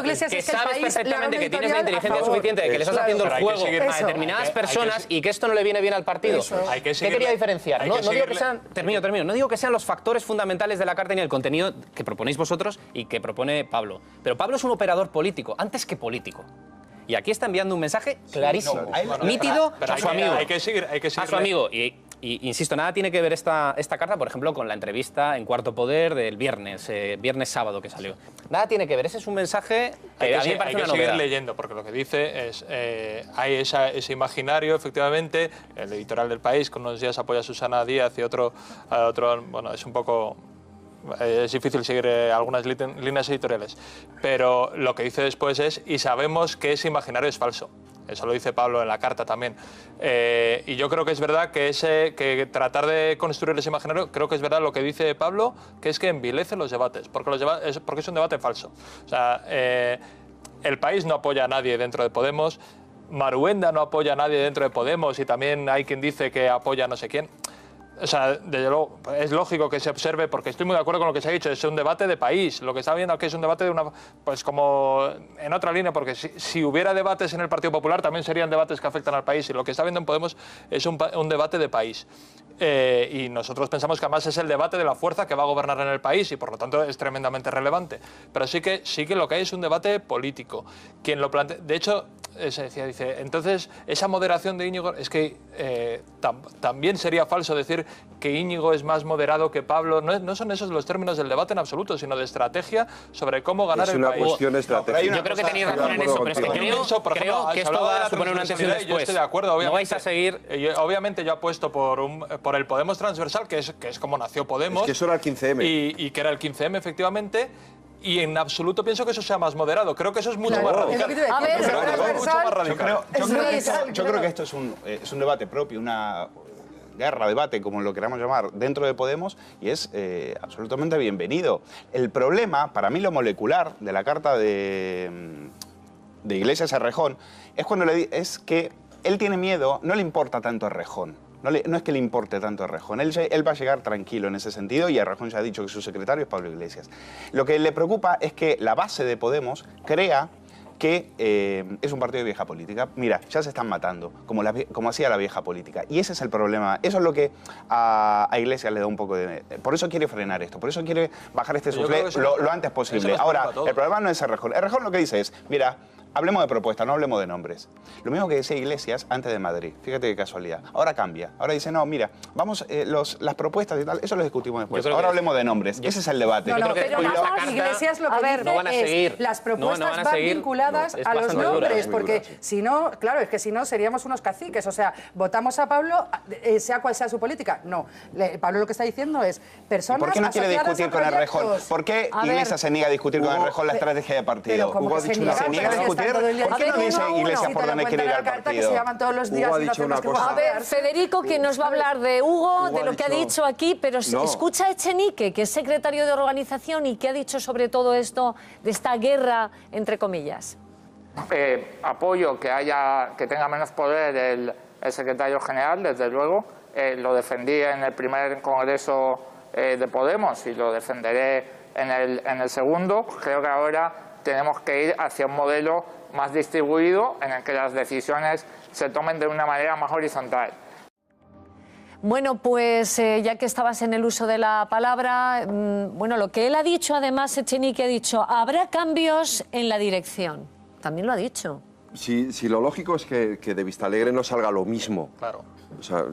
Que sabes perfectamente que tienes la inteligencia suficiente de que le estás haciendo el juego a determinadas personas y que esto no le viene bien al partido. ¿Qué quería diferenciar? No digo que sean... Termino. No digo que sean los factores fundamentales de la carta ni el contenido que proponéis vosotros y que propone Pablo. Pero Pablo es un operador político, antes que político. Y aquí está enviando un mensaje clarísimo, nítido a su amigo. Hay que seguir. A su amigo. Y insisto, nada tiene que ver esta carta, por ejemplo, con la entrevista en Cuarto Poder del viernes sábado que salió. Nada tiene que ver. Ese es un mensaje que a mí me parece una novedad. Hay que seguir leyendo, porque lo que dice es hay ese imaginario, efectivamente, el editorial del País, que unos días apoya a Susana Díaz y otro bueno, es un poco... Es difícil seguir algunas líneas editoriales, pero lo que dice después es, y sabemos que ese imaginario es falso. Eso lo dice Pablo en la carta también. Y yo creo que es verdad que tratar de construir ese imaginario, creo que es verdad lo que dice Pablo, que es que envilece los debates, porque es un debate falso. O sea, el País no apoya a nadie dentro de Podemos, Maruenda no apoya a nadie dentro de Podemos y también hay quien dice que apoya a no sé quién. O sea, desde luego, es lógico que se observe, porque estoy muy de acuerdo con lo que se ha dicho, es un debate de país. Lo que está viendo aquí es un debate de una... Pues como en otra línea, porque si hubiera debates en el Partido Popular, también serían debates que afectan al país. Y lo que está viendo en Podemos es un debate de país. Y nosotros pensamos que además es el debate de la fuerza que va a gobernar en el país y por lo tanto es tremendamente relevante. Pero sí que lo que hay es un debate político. Quien lo plantea... De hecho... dice, entonces esa moderación de Íñigo es que también sería falso decir que Íñigo es más moderado que Pablo. No son esos los términos del debate en absoluto, sino de estrategia sobre cómo ganar el país. Es una cuestión estratégica. Yo creo que tenéis razón en eso, pero es que creo que esto va a suponer un antes y un después. Yo estoy de acuerdo, obviamente. No vais a seguir... Obviamente yo apuesto por el Podemos transversal, que es como nació Podemos. Es que eso era el 15M. Y que era el 15M, efectivamente. Y en absoluto pienso que eso sea más moderado. Creo que eso es mucho más radical. Yo creo que esto es un debate propio, una guerra, debate, como lo queramos llamar, dentro de Podemos, y es absolutamente bienvenido. El problema, para mí lo molecular de la carta de de Iglesias a Errejón, es cuando es que él tiene miedo, no le importa tanto Errejón. No es que le importe tanto a Errejón, él va a llegar tranquilo en ese sentido y Errejón ya ha dicho que su secretario es Pablo Iglesias. Lo que le preocupa es que la base de Podemos crea que es un partido de vieja política. Mira, ya se están matando, como hacía la vieja política. Y ese es el problema. Eso es lo que a Iglesias le da un poco de... Por eso quiere frenar esto, por eso quiere bajar este suflé lo antes posible. Ahora, el problema no es Errejón. Errejón lo que dice es, mira, hablemos de propuestas, no hablemos de nombres. Lo mismo que decía Iglesias antes de Madrid. Fíjate qué casualidad. Ahora cambia. Ahora dice, no, mira, vamos, las propuestas y tal, eso lo discutimos después. Ahora hablemos de nombres. Ese es el debate. Pero Iglesias lo que dice es las propuestas van vinculadas a los nombres, porque si no, claro, es que si no seríamos unos caciques. O sea, votamos a Pablo, sea cual sea su política. No, Pablo lo que está diciendo es personas. ¿Por qué no quiere discutir con Errejón? ¿Por qué Iglesias se niega a discutir con Errejón la estrategia de partido? Hugo ha dicho se niega a discutir. ¿Por qué no dice Iglesias por dónde quiere ir al partido? Hugo ha dicho una cosa. A ver, Federico, que nos va a hablar de Hugo, de lo que ha dicho aquí, pero escucha a Echenique, que es secretario de organización y que ha dicho sobre todo esto, de esta guerra, entre comillas. Apoyo que tenga menos poder el secretario general, desde luego. Lo defendí en el primer congreso de Podemos y lo defenderé en el segundo. Creo que ahora tenemos que ir hacia un modelo más distribuido en el que las decisiones se tomen de una manera más horizontal. Bueno, pues ya que estabas en el uso de la palabra, bueno, lo que él ha dicho, además, Echenique ha dicho, habrá cambios en la dirección. También lo ha dicho. Si lo lógico es que de Vistalegre no salga lo mismo. Claro. O sea,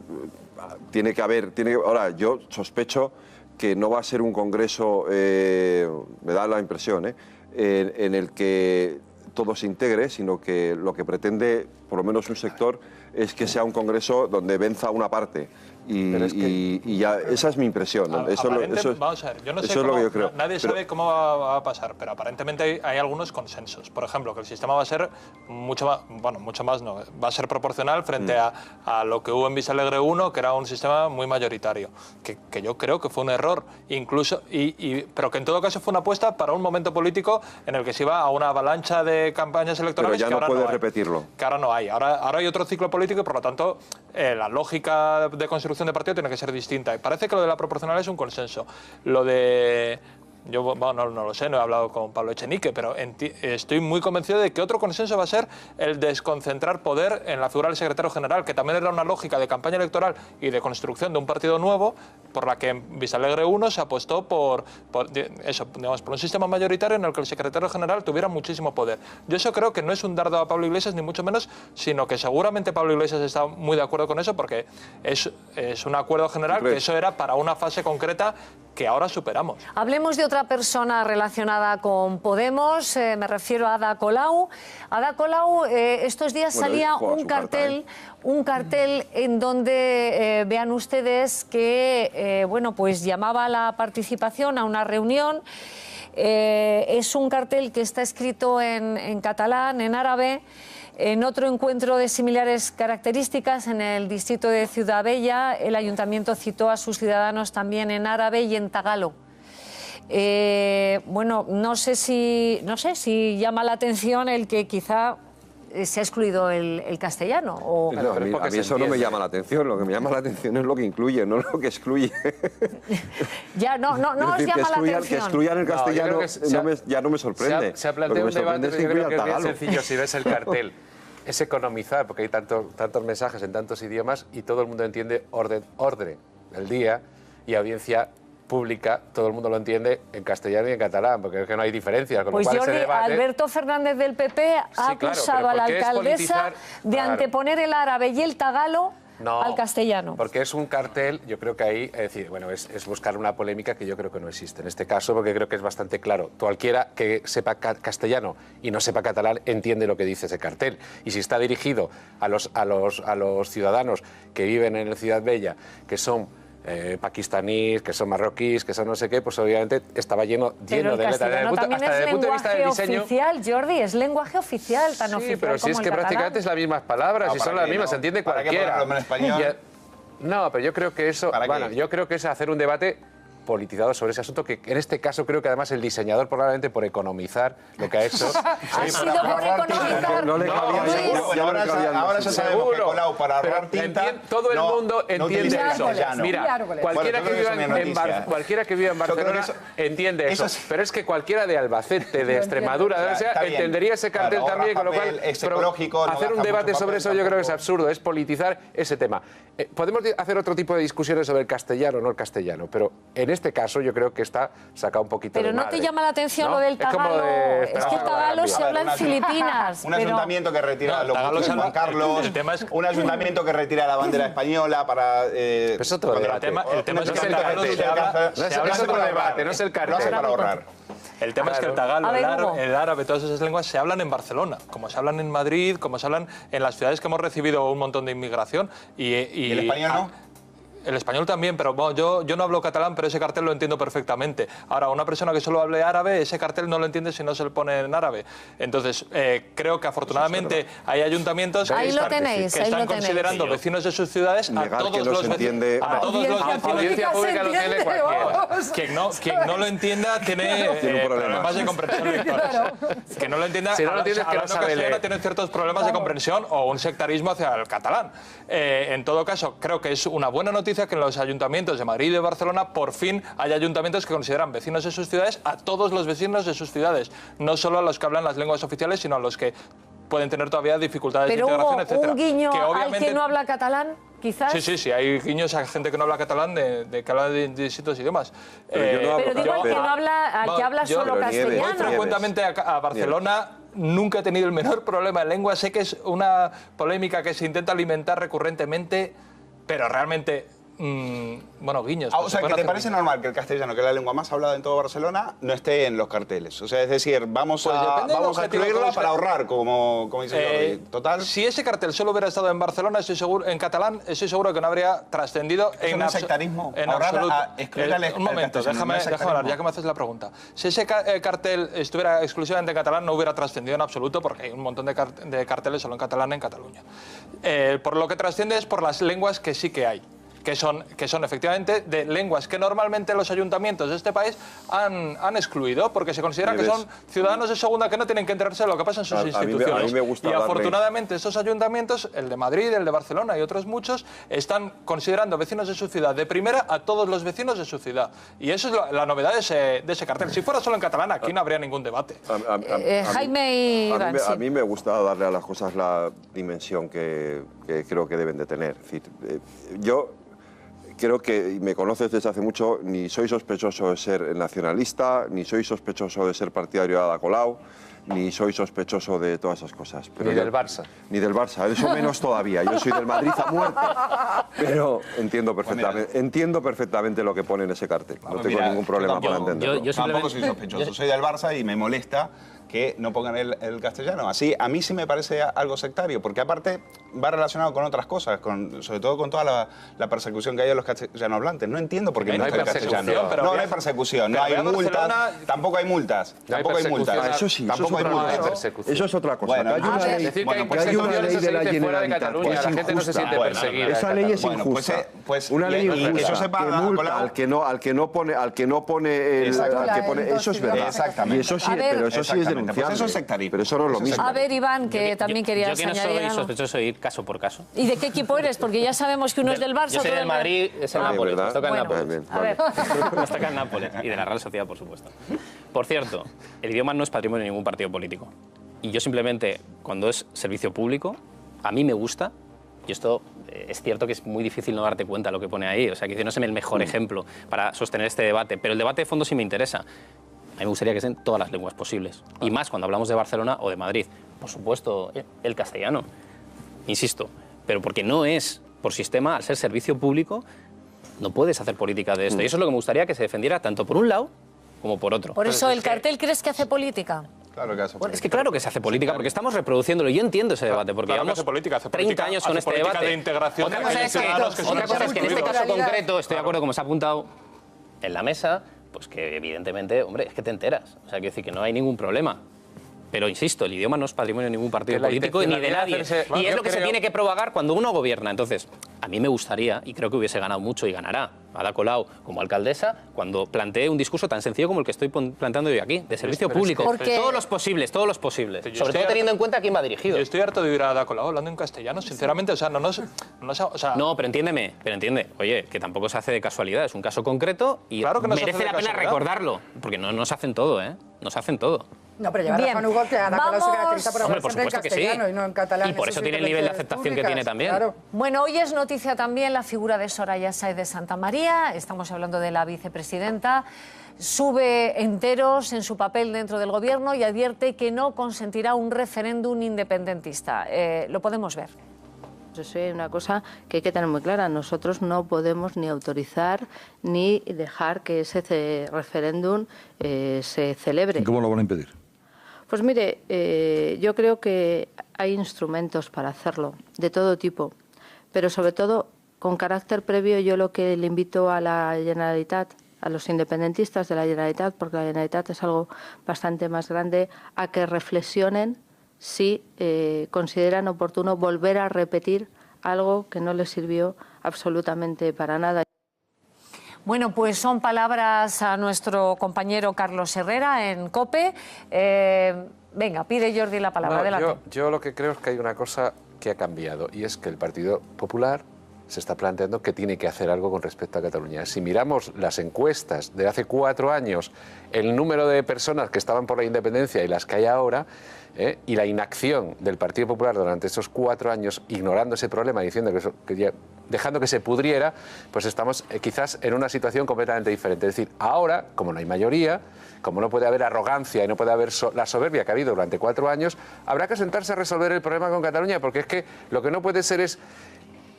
tiene que haber... Ahora, yo sospecho que no va a ser un congreso, me da la impresión, en el que todo se integre, sino que lo que pretende, por lo menos un sector, es que sea un congreso donde venza una parte. Y ya, esa es mi impresión. Vamos a ver, yo no sé eso es lo que yo creo. Nadie sabe cómo va a pasar, pero aparentemente hay algunos consensos. Por ejemplo, que el sistema va a ser mucho más no, va a ser proporcional frente a lo que hubo en Vistalegre 1, que era un sistema muy mayoritario, que yo creo que fue un error, incluso, pero que en todo caso fue una apuesta para un momento político en el que se iba a una avalancha de campañas electorales. Pero ya no puedes repetirlo. Que ahora no hay. Ahora hay otro ciclo político y por lo tanto la lógica de construcción de partido tiene que ser distinta. Y parece que lo de la proporcional es un consenso. Lo de... Yo no lo sé, no he hablado con Pablo Echenique, pero estoy muy convencido de que otro consenso va a ser el desconcentrar poder en la figura del secretario general, que también era una lógica de campaña electoral y de construcción de un partido nuevo, por la que en Vistalegre 1 se apostó por un sistema mayoritario en el que el secretario general tuviera muchísimo poder. Yo eso creo que no es un dardo a Pablo Iglesias, ni mucho menos, sino que seguramente Pablo Iglesias está muy de acuerdo con eso, porque es un acuerdo general que eso era para una fase concreta que ahora superamos. Hablemos de otra persona relacionada con Podemos, me refiero a Ada Colau. Ada Colau, estos días salía un cartel en donde vean ustedes que pues llamaba a la participación a una reunión. Es un cartel que está escrito en catalán, en árabe. En otro encuentro de similares características en el distrito de Ciudad Bella, el ayuntamiento citó a sus ciudadanos también en árabe y en tagalo. No sé si llama la atención el que quizá se ha excluido el castellano. No, a mí eso no me llama la atención. Lo que me llama la atención es lo que incluye, no lo que excluye. Ya, no os llama la atención. Que excluyan el castellano ya no me sorprende. Se ha planteado un debate, yo creo que es bien sencillo si ves el cartel. Es economizar, porque hay tantos mensajes en tantos idiomas y todo el mundo entiende orden del día y audiencia pública, todo el mundo lo entiende en castellano y en catalán, porque es que no hay diferencias. Con pues lo cual Jordi, ese debate... Alberto Fernández del PP ha acusado a la alcaldesa de anteponer el árabe y el tagalo al castellano. Porque es un cartel, yo creo que ahí, es buscar una polémica que yo creo que no existe en este caso, porque creo que es bastante claro. Cualquiera que sepa castellano y no sepa catalán entiende lo que dice ese cartel. Y si está dirigido a los ciudadanos que viven en el Ciudad Bella, que son pakistaníes, que son marroquíes, que son no sé qué, pues obviamente estaba lleno de letras. También es lenguaje oficial, Jordi, es lenguaje oficial, tan oficial. Sí, pero si es que prácticamente es las mismas palabras, si son las mismas, se entiende cualquiera. ¿Para qué ponerlo en español? No, pero yo creo que eso, yo creo que es hacer un debate politizado sobre ese asunto, que en este caso creo que además el diseñador, probablemente por economizar, lo que ha hecho... Ha sido por economizar. No le cabía. Ahora ya sabemos que Colau para ahorrar tinta... Todo el mundo entiende eso. Mira, cualquiera que viva en Barcelona entiende eso. Pero es que cualquiera de Albacete, de Extremadura, entendería ese cartel también, con lo cual hacer un debate sobre eso yo creo que es absurdo, es politizar ese tema. Podemos hacer otro tipo de discusiones sobre el castellano o no el castellano, pero en este caso yo creo que está sacado un poquito de madre. Pero ¿no te llama la atención lo del tagalo? Es que el tagalo se habla en Filipinas. Un ayuntamiento que retira los buques de Juan Carlos, un ayuntamiento que retira la bandera española para... Es otro debate. El tema es que el tagalo se habla... Es otro debate, no es el cartel. Lo hace para ahorrar. El tema es que el tagalo, el árabe, todas esas lenguas se hablan en Barcelona, como se hablan en Madrid, como se hablan en las ciudades que hemos recibido un montón de inmigración. ¿Y el español no? El español también, pero bueno, yo no hablo catalán, pero ese cartel lo entiendo perfectamente. Ahora, una persona que solo hable árabe, ese cartel no lo entiende si no se le pone en árabe. Entonces, creo que afortunadamente hay ayuntamientos que están considerando vecinos de sus ciudades a todos los vecinos. A todos los vecinos. Audiencia pública lo entiende cualquiera. Quien no lo entienda tiene problemas de comprensión lectora. Que no lo entienda, si no lo entiendes, que no sabe leer. Tiene ciertos problemas de comprensión o un sectarismo hacia el catalán. En todo caso, creo que es una buena noticia que en los ayuntamientos de Madrid y de Barcelona por fin hay ayuntamientos que consideran vecinos de sus ciudades a todos los vecinos de sus ciudades, no solo a los que hablan las lenguas oficiales, sino a los que pueden tener todavía dificultades de integración, etcétera. ¿Pero hubo un guiño al que no habla catalán, quizás? Sí, hay guiños a gente que no habla catalán, que habla de distintos idiomas. Pero digo al que no habla, al que habla solo castellano. Voy frecuentemente a Barcelona. Nunca he tenido el menor problema en lengua. Sé que es una polémica que se intenta alimentar recurrentemente, pero realmente... bueno, guiños. O sea, que te parece normal que el castellano, que es la lengua más hablada en todo Barcelona, no esté en los carteles. O sea, es decir, vamos a incluirla para ahorrar, como dice Jordi. Total. Si ese cartel solo hubiera estado en Barcelona, en catalán, estoy seguro que no habría trascendido en sectarismo. En absoluto. Un momento, déjame hablar, ya que me haces la pregunta. Si ese cartel estuviera exclusivamente en catalán, no hubiera trascendido en absoluto, porque hay un montón de carteles solo en catalán en Cataluña. Por lo que trasciende es por las lenguas que sí que hay. Que son efectivamente de lenguas que normalmente los ayuntamientos de este país han excluido, porque se considera que son ciudadanos de segunda que no tienen que enterarse de lo que pasa en sus instituciones. A mí me gusta afortunadamente estos ayuntamientos, el de Madrid, el de Barcelona y otros muchos, están considerando vecinos de su ciudad de primera a todos los vecinos de su ciudad. Y eso es la novedad de ese cartel. Si fuera solo en catalán, aquí no habría ningún debate. Jaime y Iván, a mí me gusta darle a las cosas la dimensión que creo que deben de tener. Es decir, yo creo que, y me conoces desde hace mucho, ni soy sospechoso de ser nacionalista, ni soy sospechoso de ser partidario de Ada Colau, ni soy sospechoso de todas esas cosas. Pero ni del Barça. Ni del Barça, eso menos todavía. Yo soy del Madrid a muerte. Pero entiendo perfectamente lo que pone en ese cartel. No tengo ningún problema para entenderlo. Yo tampoco soy sospechoso. Soy del Barça y me molesta que no pongan el castellano. Así, a mí sí me parece algo sectario, porque aparte va relacionado con otras cosas, sobre todo con toda la persecución que hay a los castellanohablantes. No entiendo por qué no está el castellano. No hay persecución, no hay multas, tampoco hay multas. Eso sí, eso es otra cosa. Bueno, hay una ley de la Generalitat que es injusta. No se siente perseguida. Esa ley es injusta. Una ley injusta que multa al que no pone eso es verdad. Exactamente. Eso sí, pero eso sí es denunciable. Pues eso es sectarismo. Pero eso no es lo mismo. A ver, Iván, que también querías añadir. Yo que no soy sospechoso de ir caso por caso. ¿Y de qué equipo eres? Porque ya sabemos que uno es del Barça. Yo soy del Madrid, es el Nápoles. Nos toca el Nápoles. A ver. Nos toca el Nápoles. Y de la Real Sociedad, por supuesto. Por cierto, el idioma no es patrimonio de ningún partido político. Y yo simplemente, cuando es servicio público, a mí me gusta, y esto es cierto que es muy difícil no darte cuenta de lo que pone ahí, o sea, que no es el mejor ejemplo para sostener este debate, pero el debate de fondo sí me interesa. A mí me gustaría que sean todas las lenguas posibles, y más cuando hablamos de Barcelona o de Madrid. Por supuesto, el castellano, insisto, pero porque no es, por sistema, al ser servicio público, no puedes hacer política de esto. Y eso es lo que me gustaría que se defendiera tanto por un lado como por otro. Por eso, ¿el cartel crees que hace política? Claro que hace política. Es que claro que se hace política, porque estamos reproduciéndolo. Yo entiendo ese debate, porque claro, llevamos hace política, 30 años con este debate. De integración. Otra cosa es que en este caso concreto, estoy de acuerdo, como se ha apuntado en la mesa, pues que evidentemente, hombre, es que te enteras. O sea, quiero decir que no hay ningún problema. Pero insisto, el idioma no es patrimonio de ningún partido Que la político ni de intencionalidad nadie. hacerse- Y es yo lo que se creo- tiene que propagar cuando uno gobierna. Entonces, a mí me gustaría, y creo que hubiese ganado mucho y ganará Ada Colau como alcaldesa, cuando plantee un discurso tan sencillo como el que estoy planteando hoy aquí, de servicio pero es público. Porque- Todos los posibles, todos los posibles. Yo Sobre estoy todo teniendo harto- en cuenta a quién va dirigido. Yo estoy harto de oír a Ada Colau hablando en castellano, sinceramente, o sea, o sea, No, pero entiéndeme, oye, que tampoco se hace de casualidad, es un caso concreto y Claro que no se merece hace de la pena casualidad. recordarlo, porque no nos hacen todo, ¿eh? Nos hacen todo. No, pero lleva Bien, razón Hugo, que Ada Colau se vamos- caracteriza por Hombre, hablar por siempre en supuesto que sí. castellano y no en catalán. Y por en eso sus tiene el nivel de intervenciones aceptación que tiene públicas, también. Claro. Bueno, hoy es noticia también la figura de Soraya Sáez de Santamaría. Estamos hablando de la vicepresidenta. Sube enteros en su papel dentro del gobierno y advierte que no consentirá un referéndum independentista. Lo podemos ver. Eso es una cosa que hay que tener muy clara. Nosotros no podemos ni autorizar ni dejar que ese referéndum se celebre. ¿Cómo lo van a impedir? Pues mire, yo creo que hay instrumentos para hacerlo, de todo tipo, pero sobre todo con carácter previo. Yo lo que le invito a la Generalitat, a los independentistas de la Generalitat, porque la Generalitat es algo bastante más grande, a que reflexionen si consideran oportuno volver a repetir algo que no les sirvió absolutamente para nada. Bueno, pues son palabras a nuestro compañero Carlos Herrera en COPE. Venga, pide Jordi la palabra. No, Adelante. yo lo que creo es que hay una cosa que ha cambiado y es que el Partido Popular se está planteando que tiene que hacer algo con respecto a Cataluña. Si miramos las encuestas de hace 4 años, el número de personas que estaban por la independencia y las que hay ahora, y la inacción del Partido Popular durante esos 4 años, ignorando ese problema, diciendo dejando que se pudriera, pues estamos quizás en una situación completamente diferente. Es decir, ahora, como no hay mayoría, como no puede haber arrogancia y no puede haber la soberbia que ha habido durante 4 años, habrá que sentarse a resolver el problema con Cataluña, porque es que lo que no puede ser es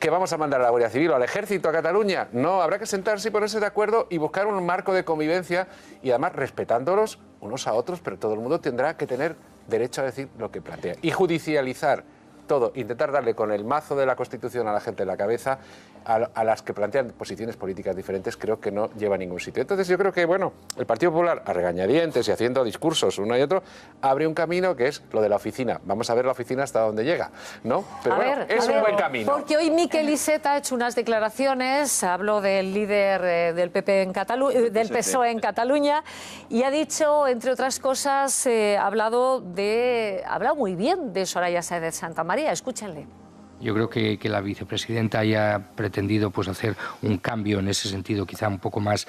que vamos a mandar a la Guardia Civil o al Ejército a Cataluña. No, habrá que sentarse y ponerse de acuerdo y buscar un marco de convivencia y además respetándolos unos a otros, pero todo el mundo tendrá que tener derecho a decir lo que plantea. Y judicializar todo, intentar darle con el mazo de la Constitución a la gente en la cabeza, a las que plantean posiciones políticas diferentes, creo que no lleva a ningún sitio. Entonces yo creo que, bueno, el Partido Popular, a regañadientes y haciendo discursos uno y otro, abre un camino que es lo de la oficina. Vamos a ver la oficina hasta dónde llega, ¿no? Pero bueno, es un buen camino. Porque hoy Miquel Iceta ha hecho unas declaraciones, habló del líder del PP en del PSOE en Cataluña, y ha dicho, entre otras cosas, ha hablado muy bien de Soraya Sáez de Santamaría. Escúchenle. Yo creo que la vicepresidenta haya pretendido pues hacer un cambio en ese sentido, quizá un poco más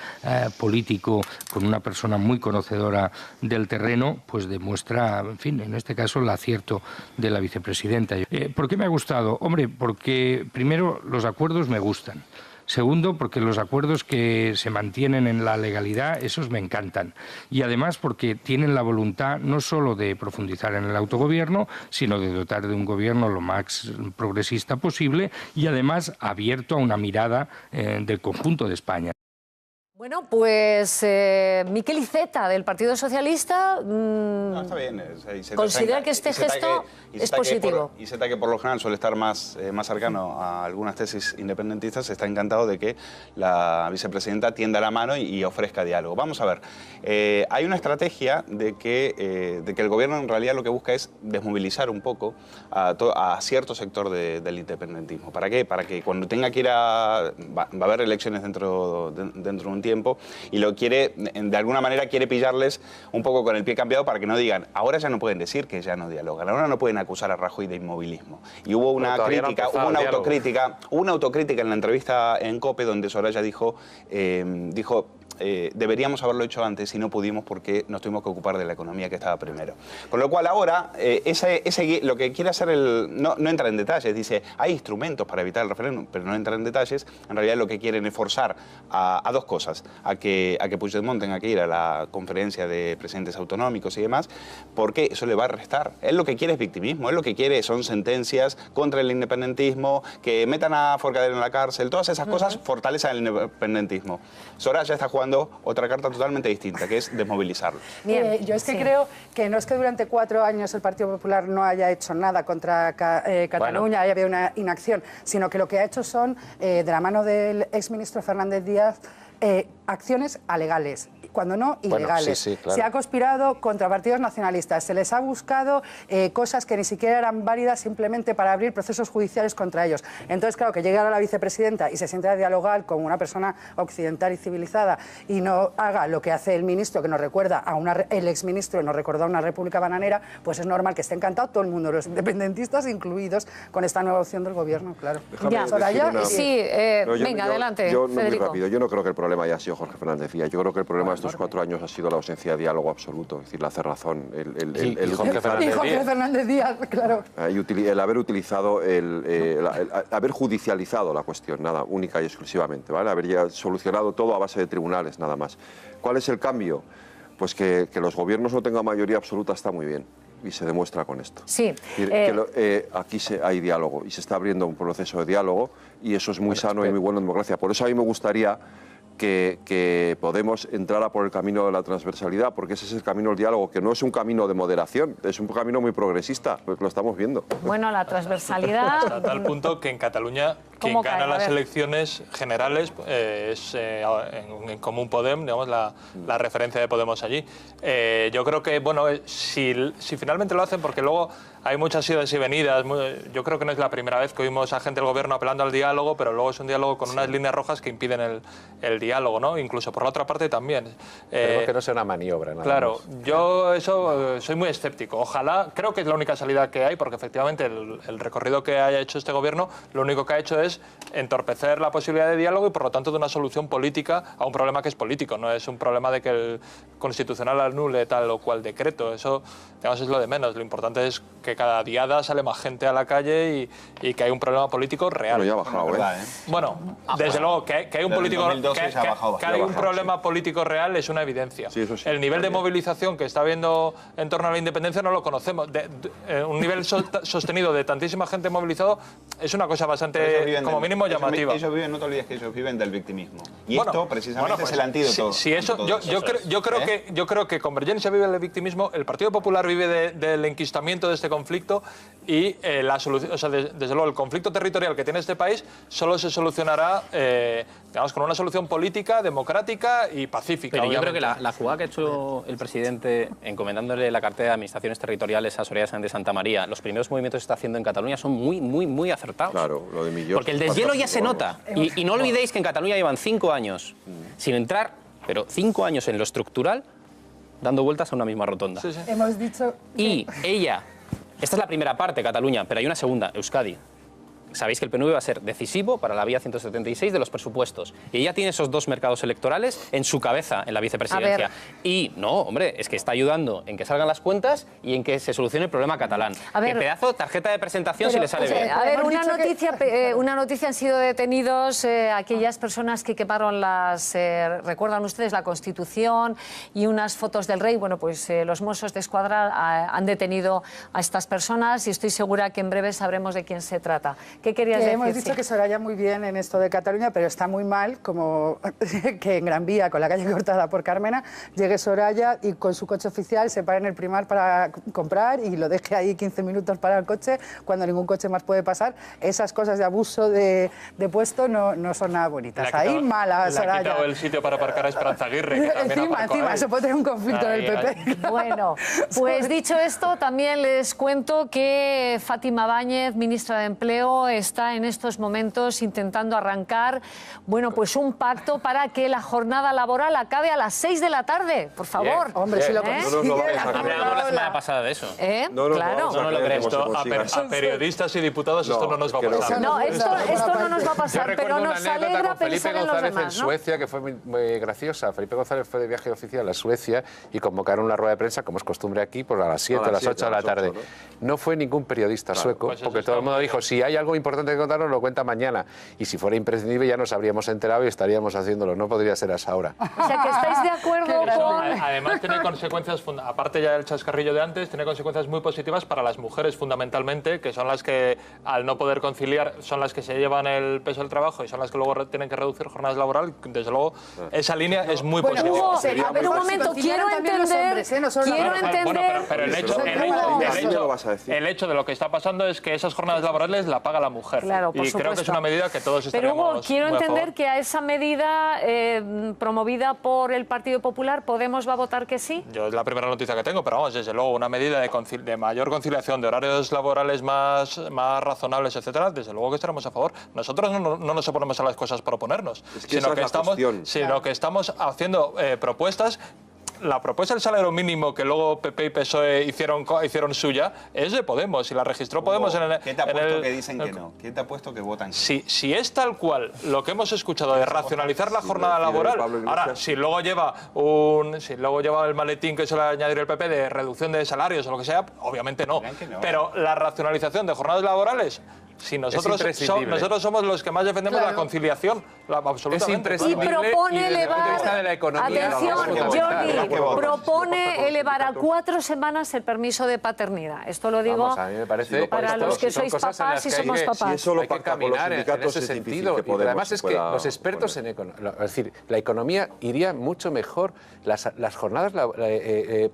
político, con una persona muy conocedora del terreno, pues demuestra, en fin, en este caso, el acierto de la vicepresidenta. ¿Por qué me ha gustado? Hombre, porque primero los acuerdos me gustan. Segundo, porque los acuerdos que se mantienen en la legalidad, esos me encantan. Y además porque tienen la voluntad no solo de profundizar en el autogobierno, sino de dotar de un gobierno lo más progresista posible y además abierto a una mirada del conjunto de España. Bueno, pues Miquel Iceta, del Partido Socialista, está bien. considera que este gesto es positivo. Iceta, que por lo general suele estar más cercano a algunas tesis independentistas, está encantado de que la vicepresidenta tienda la mano y ofrezca diálogo. Vamos a ver, hay una estrategia de que el gobierno en realidad lo que busca es desmovilizar un poco a cierto sector del independentismo. ¿Para qué? Para que cuando tenga que ir va a haber elecciones dentro de un tiempo, y lo quiere, de alguna manera quiere pillarles un poco con el pie cambiado para que no digan, ahora ya no pueden decir que ya no dialogan, ahora no pueden acusar a Rajoy de inmovilismo. Y hubo una crítica, hubo una autocrítica en la entrevista en COPE donde Soraya dijo deberíamos haberlo hecho antes y no pudimos porque nos tuvimos que ocupar de la economía que estaba primero. Con lo cual ahora lo que quiere hacer no entra en detalles, dice hay instrumentos para evitar el referéndum, pero no entra en detalles. En realidad lo que quieren es forzar a dos cosas, a que Puigdemont tenga que ir a la conferencia de presidentes autonómicos y demás, porque eso le va a restar. Él lo que quiere es victimismo, él lo que quiere son sentencias contra el independentismo, que metan a Forcadell en la cárcel, todas esas cosas fortalecen el independentismo. Soraya está jugando otra carta totalmente distinta, que es desmovilizarlo. Yo es que creo que no es que durante 4 años el Partido Popular no haya hecho nada contra Cataluña, haya habido una inacción, sino que lo que ha hecho son, de la mano del exministro Fernández Díaz, acciones alegales. cuando no, ilegales. sí, claro. Se ha conspirado contra partidos nacionalistas, se les ha buscado cosas que ni siquiera eran válidas simplemente para abrir procesos judiciales contra ellos. Entonces, claro, que llegue ahora la vicepresidenta y se siente a dialogar con una persona occidental y civilizada y no haga lo que hace el ministro, que nos recuerda a el exministro, nos recordó a una república bananera, pues es normal que esté encantado todo el mundo, los independentistas incluidos, con esta nueva opción del gobierno, claro. Venga, adelante, yo, no, muy Federico. rápido. Yo no creo que el problema haya sido Jorge Fernández Díaz. Yo creo que el problema de estos 4 años ha sido la ausencia de diálogo absoluto. Es decir, la cerrazón. Jorge Fernández Díaz, claro. El haber utilizado, haber judicializado la cuestión, nada, única y exclusivamente, ¿vale? Haber ya solucionado todo a base de tribunales, nada más. ¿Cuál es el cambio? Pues que los gobiernos no tengan mayoría absoluta está muy bien. Y se demuestra con esto. Sí. Aquí hay diálogo y se está abriendo un proceso de diálogo y eso es muy sano y muy bueno en democracia. Por eso a mí me gustaría que Podemos entrara por el camino de la transversalidad, porque ese es el camino del diálogo, que no es un camino de moderación, es un camino muy progresista, pues lo estamos viendo. Bueno, la transversalidad... Hasta tal punto que en Cataluña quien gana las elecciones generales es en Común Podem, digamos, la referencia de Podemos allí. Yo creo que, bueno, si finalmente lo hacen, porque luego hay muchas idas y venidas, yo creo que no es la primera vez que oímos a gente del gobierno apelando al diálogo, pero luego es un diálogo con unas líneas rojas que impiden el diálogo, ¿no? Incluso por la otra parte también. Esperemos que no sea una maniobra, nada Claro, más. yo soy muy escéptico. Ojalá, creo que es la única salida que hay, porque efectivamente el recorrido que haya hecho este gobierno, lo único que ha hecho es entorpecer la posibilidad de diálogo y por lo tanto de una solución política a un problema que es político, no es un problema de que el Constitucional anule tal o cual decreto. Eso, digamos, es lo de menos. Lo importante es que cada diada sale más gente a la calle y que hay un problema político real. Bueno, ya ha bajado, Bueno, desde luego que hay un político, que hay un problema sí. político real es una evidencia. Sí, eso sí, el nivel también. de movilización que está habiendo en torno a la independencia no lo conocemos. Un nivel sostenido de tantísima gente movilizado es una cosa bastante, como mínimo, llamativa. No te olvides que ellos viven del victimismo. Y esto precisamente es el antídoto. Yo creo que Convergencia vive del victimismo, el Partido Popular vive del enquistamiento de este conflicto y la solución, o sea, desde luego el conflicto territorial que tiene este país solo se solucionará digamos, con una solución política, democrática y pacífica. Pero yo obviamente. creo que la jugada que ha hecho el presidente encomendándole la cartera de administraciones territoriales a Soraya Sáenz de Santa María, los primeros movimientos que está haciendo en Cataluña son muy acertados. Claro, lo de Millós. Porque el deshielo ya se nota. Y no olvidéis que en Cataluña llevan 5 años sin entrar, pero 5 años en lo estructural, dando vueltas a una misma rotonda. Sí, sí. Hemos dicho... Y ella, esta es la primera parte, Cataluña, pero hay una segunda, Euskadi. Sabéis que el PNV va a ser decisivo para la vía 176 de los presupuestos. Y ella tiene esos 2 mercados electorales en su cabeza, en la vicepresidencia. Y no, hombre, es que está ayudando en que salgan las cuentas y en que se solucione el problema catalán. Que pedazo de tarjeta de presentación si le sale bien. A ver, una noticia, han sido detenidos aquellas personas que quemaron recuerdan ustedes la Constitución y unas fotos del rey. Bueno, pues los Mossos de Escuadra han detenido a estas personas y estoy segura que en breve sabremos de quién se trata. ¿Qué querías decir? Hemos dicho que Soraya muy bien en esto de Cataluña, pero está muy mal como que en Gran Vía, con la calle cortada por Carmena, llegue Soraya y con su coche oficial se pare en el Primar para comprar y lo deje ahí 15 minutos para el coche cuando ningún coche más puede pasar. Esas cosas de abuso de puesto no son nada bonitas. Ahí mala Soraya. Le ha quitado el sitio para aparcar a Esperanza Aguirre. Que encima, se puede tener un conflicto en el PP. Bueno, pues dicho esto, también les cuento que Fátima Báñez, ministra de Empleo, está en estos momentos intentando arrancar, bueno, pues un pacto para que la jornada laboral acabe a las 6 de la tarde, por favor. Bien. Hombre, si lo consigue. Hablamos la semana pasada de eso. Claro. No lo creo. A periodistas y diputados esto no nos va a pasar. No, esto no nos va a pasar, pero nos alegra pensar en los demás, en Suecia, que fue muy graciosa. Felipe González fue de viaje oficial a Suecia y convocaron una rueda de prensa, como es costumbre aquí, pues a las 7, a las 8 de la tarde. No fue ningún periodista sueco, pues porque todo el mundo dijo, si hay algo importante que contarnos, lo cuenta mañana. Y si fuera imprescindible, ya nos habríamos enterado y estaríamos haciéndolo. No podría ser a esa hora. O sea, que estáis de acuerdo con... Además, tiene consecuencias, aparte ya del chascarrillo de antes, tiene consecuencias muy positivas para las mujeres, fundamentalmente, que son las que, al no poder conciliar, son las que se llevan el peso del trabajo y son las que luego tienen que reducir jornadas laborales. Desde luego, esa línea es muy positiva. Hugo, a ver, un momento, quiero entender... Pero el hecho de lo que está pasando es que esas jornadas laborales la paga la mujer. Claro, por y creo que es supuesto. una medida que todos Pero estaríamos Hugo, quiero muy a entender favor. que a esa medida promovida por el Partido Popular, ¿Podemos va a votar que sí? Yo es la primera noticia que tengo, pero vamos, desde luego, una medida de mayor conciliación, de horarios laborales más razonables, etcétera, desde luego que estaremos a favor. Nosotros no nos oponemos a las cosas por oponernos, esa es la cuestión. sino que estamos haciendo propuestas. La propuesta del salario mínimo que luego PP y PSOE hicieron suya es de Podemos y la registró Podemos en el... ¿Qué te ha puesto que dicen que no? ¿Qué te ha puesto que votan que no? Si es tal cual lo que hemos escuchado de racionalizar la jornada laboral, ahora, si luego lleva el maletín que suele añadir el PP de reducción de salarios o lo que sea, obviamente no. Pero la racionalización de jornadas laborales, si nosotros somos los que más defendemos la conciliación, absolutamente. Es imprescindible. Y propone elevar, atención, Jordi, propone elevar a 4 semanas el permiso de paternidad. Esto lo digo a mí me parece, para los que sois papás y somos papás. Si eso lo hay que pacta con los caminar en sindicatos, ese es difícil sentido. que Y Podemos además es que pueda los expertos en economía, es decir, la economía iría mucho mejor. Las jornadas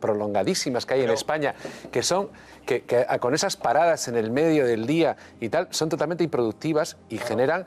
prolongadísimas que hay en España, que son que con esas paradas en el medio del día y tal, son totalmente improductivas y generan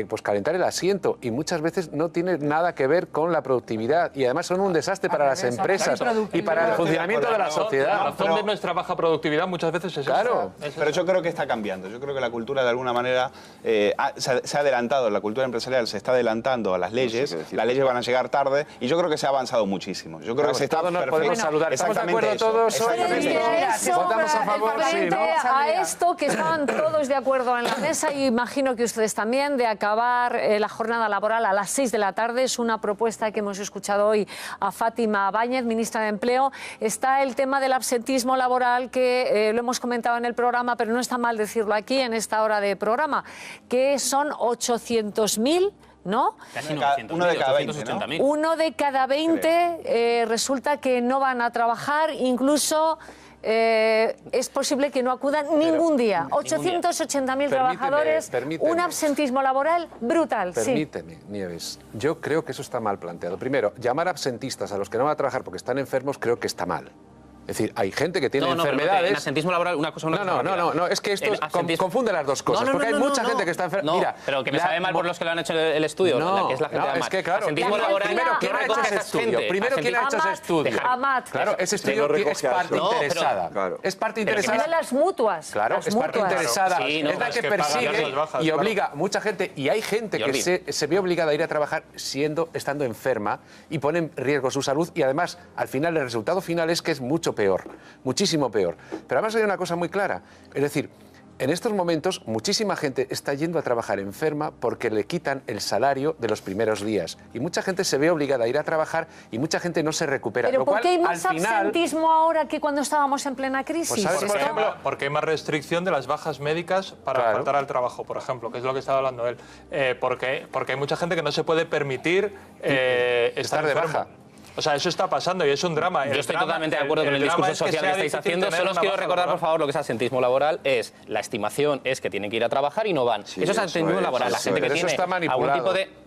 pues calentar el asiento, y muchas veces no tiene nada que ver con la productividad, y además son un desastre para las empresas y para el funcionamiento de la sociedad. La razón de nuestra baja productividad muchas veces es claro. Pero yo creo que está cambiando. Yo creo que la cultura de alguna manera se ha adelantado, la cultura empresarial se está adelantando a las leyes. Las leyes van a llegar tarde y yo creo que se ha avanzado muchísimo. Yo creo que se está todos nos podemos saludar. ¿Estamos de acuerdo todos? ¿Votamos a favor? A esto que estaban todos de acuerdo en la mesa, y imagino que ustedes también, de acabar la jornada laboral a las 6 de la tarde. Es una propuesta que hemos escuchado hoy a Fátima Báñez, ministra de Empleo. Está el tema del absentismo laboral, que lo hemos comentado en el programa, pero no está mal decirlo aquí en esta hora de programa, que son 800.000, ¿no? Casi 900, uno de cada 20, ¿no? Uno de cada 20 resulta que no van a trabajar, incluso... es posible que no acudan ningún día. 880.000 trabajadores, un absentismo laboral brutal. Permíteme, Nieves, yo creo que eso está mal planteado. Primero, llamar absentistas a los que no van a trabajar porque están enfermos creo que está mal. Es decir, hay gente que tiene enfermedades... En absentismo laboral, una cosa... No, es que esto confunde las dos cosas, porque hay mucha gente que está enferma. Mira, pero que me sabe mal por los que lo han hecho el estudio, que es la gente de Amat. Es que claro, absentismo laboral, primero, ¿quién ha hecho ese estudio? Primero, ¿quién ha hecho ese estudio? Amat. Claro, ese estudio es parte interesada. Es parte interesada. De las mutuas. Claro, es parte interesada. Es la que persigue y obliga a mucha gente, y hay gente que se ve obligada a ir a trabajar estando enferma, y pone en riesgo su salud, y además, al final, el resultado final es que es mucho peor. Muchísimo peor. Pero además hay una cosa muy clara, es decir, en estos momentos muchísima gente está yendo a trabajar enferma porque le quitan el salario de los primeros días, y mucha gente se ve obligada a ir a trabajar y mucha gente no se recupera. Pero ¿por qué hay más absentismo ahora que cuando estábamos en plena crisis? Pues, por ejemplo, porque hay más restricción de las bajas médicas para faltar al trabajo, por ejemplo, que es lo que estaba hablando él. Porque hay mucha gente que no se puede permitir estar de baja. O sea, eso está pasando y es un drama. Yo estoy totalmente de acuerdo con el discurso social que estáis haciendo. Solo os quiero recordar, por favor, lo que es absentismo laboral. La estimación es que tienen que ir a trabajar y no van. Eso es absentismo laboral. La gente que tiene algún tipo de...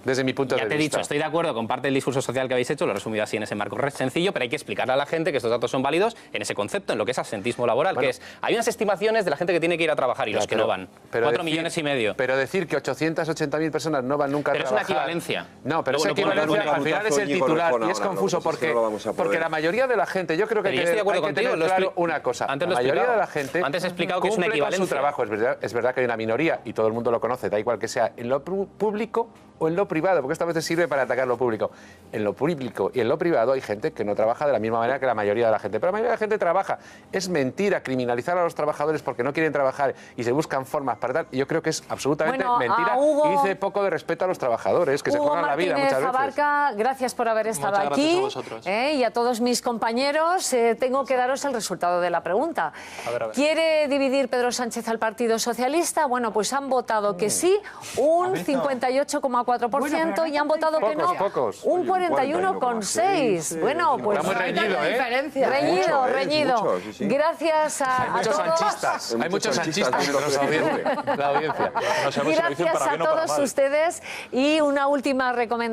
Desde mi punto de vista. Ya te he dicho, estoy de acuerdo con parte del discurso social que habéis hecho, lo he resumido así en ese marco sencillo, pero hay que explicarle a la gente que estos datos son válidos en ese concepto, en lo que es absentismo laboral, que es, hay unas estimaciones de la gente que tiene que ir a trabajar y los que no van. 4,5 millones. Pero decir que 880.000 personas no van nunca a trabajar... Pero es una equivalencia. No, pero esa equivalencia al final es el titular y es confuso porque la mayoría de la gente, yo creo que hay que tener claro una cosa. La mayoría de la gente antes he explicado que es una equivalencia. Su trabajo. Es verdad que hay una minoría y todo el mundo lo conoce, da igual que sea en lo público o en lo privado, porque esta vez sirve para atacar lo público. En lo público y en lo privado hay gente que no trabaja de la misma manera que la mayoría de la gente, pero la mayoría de la gente trabaja. Es mentira criminalizar a los trabajadores porque no quieren trabajar y se buscan formas para tal. Y yo creo que es absolutamente mentira y dice poco de respeto a los trabajadores que se juegan la vida muchas veces. Abarca, gracias por haber estado aquí. Y a todos mis compañeros tengo que daros el resultado de la pregunta. A ver. ¿Quiere dividir Pedro Sánchez al Partido Socialista? Bueno, pues han votado que sí, un 58,4%, y han votado que no, un 41,6%. Bueno, pues está muy reñido, reñido. Gracias a todos. Hay muchos sanchistas en la audiencia. Gracias a todos ustedes, y una última recomendación.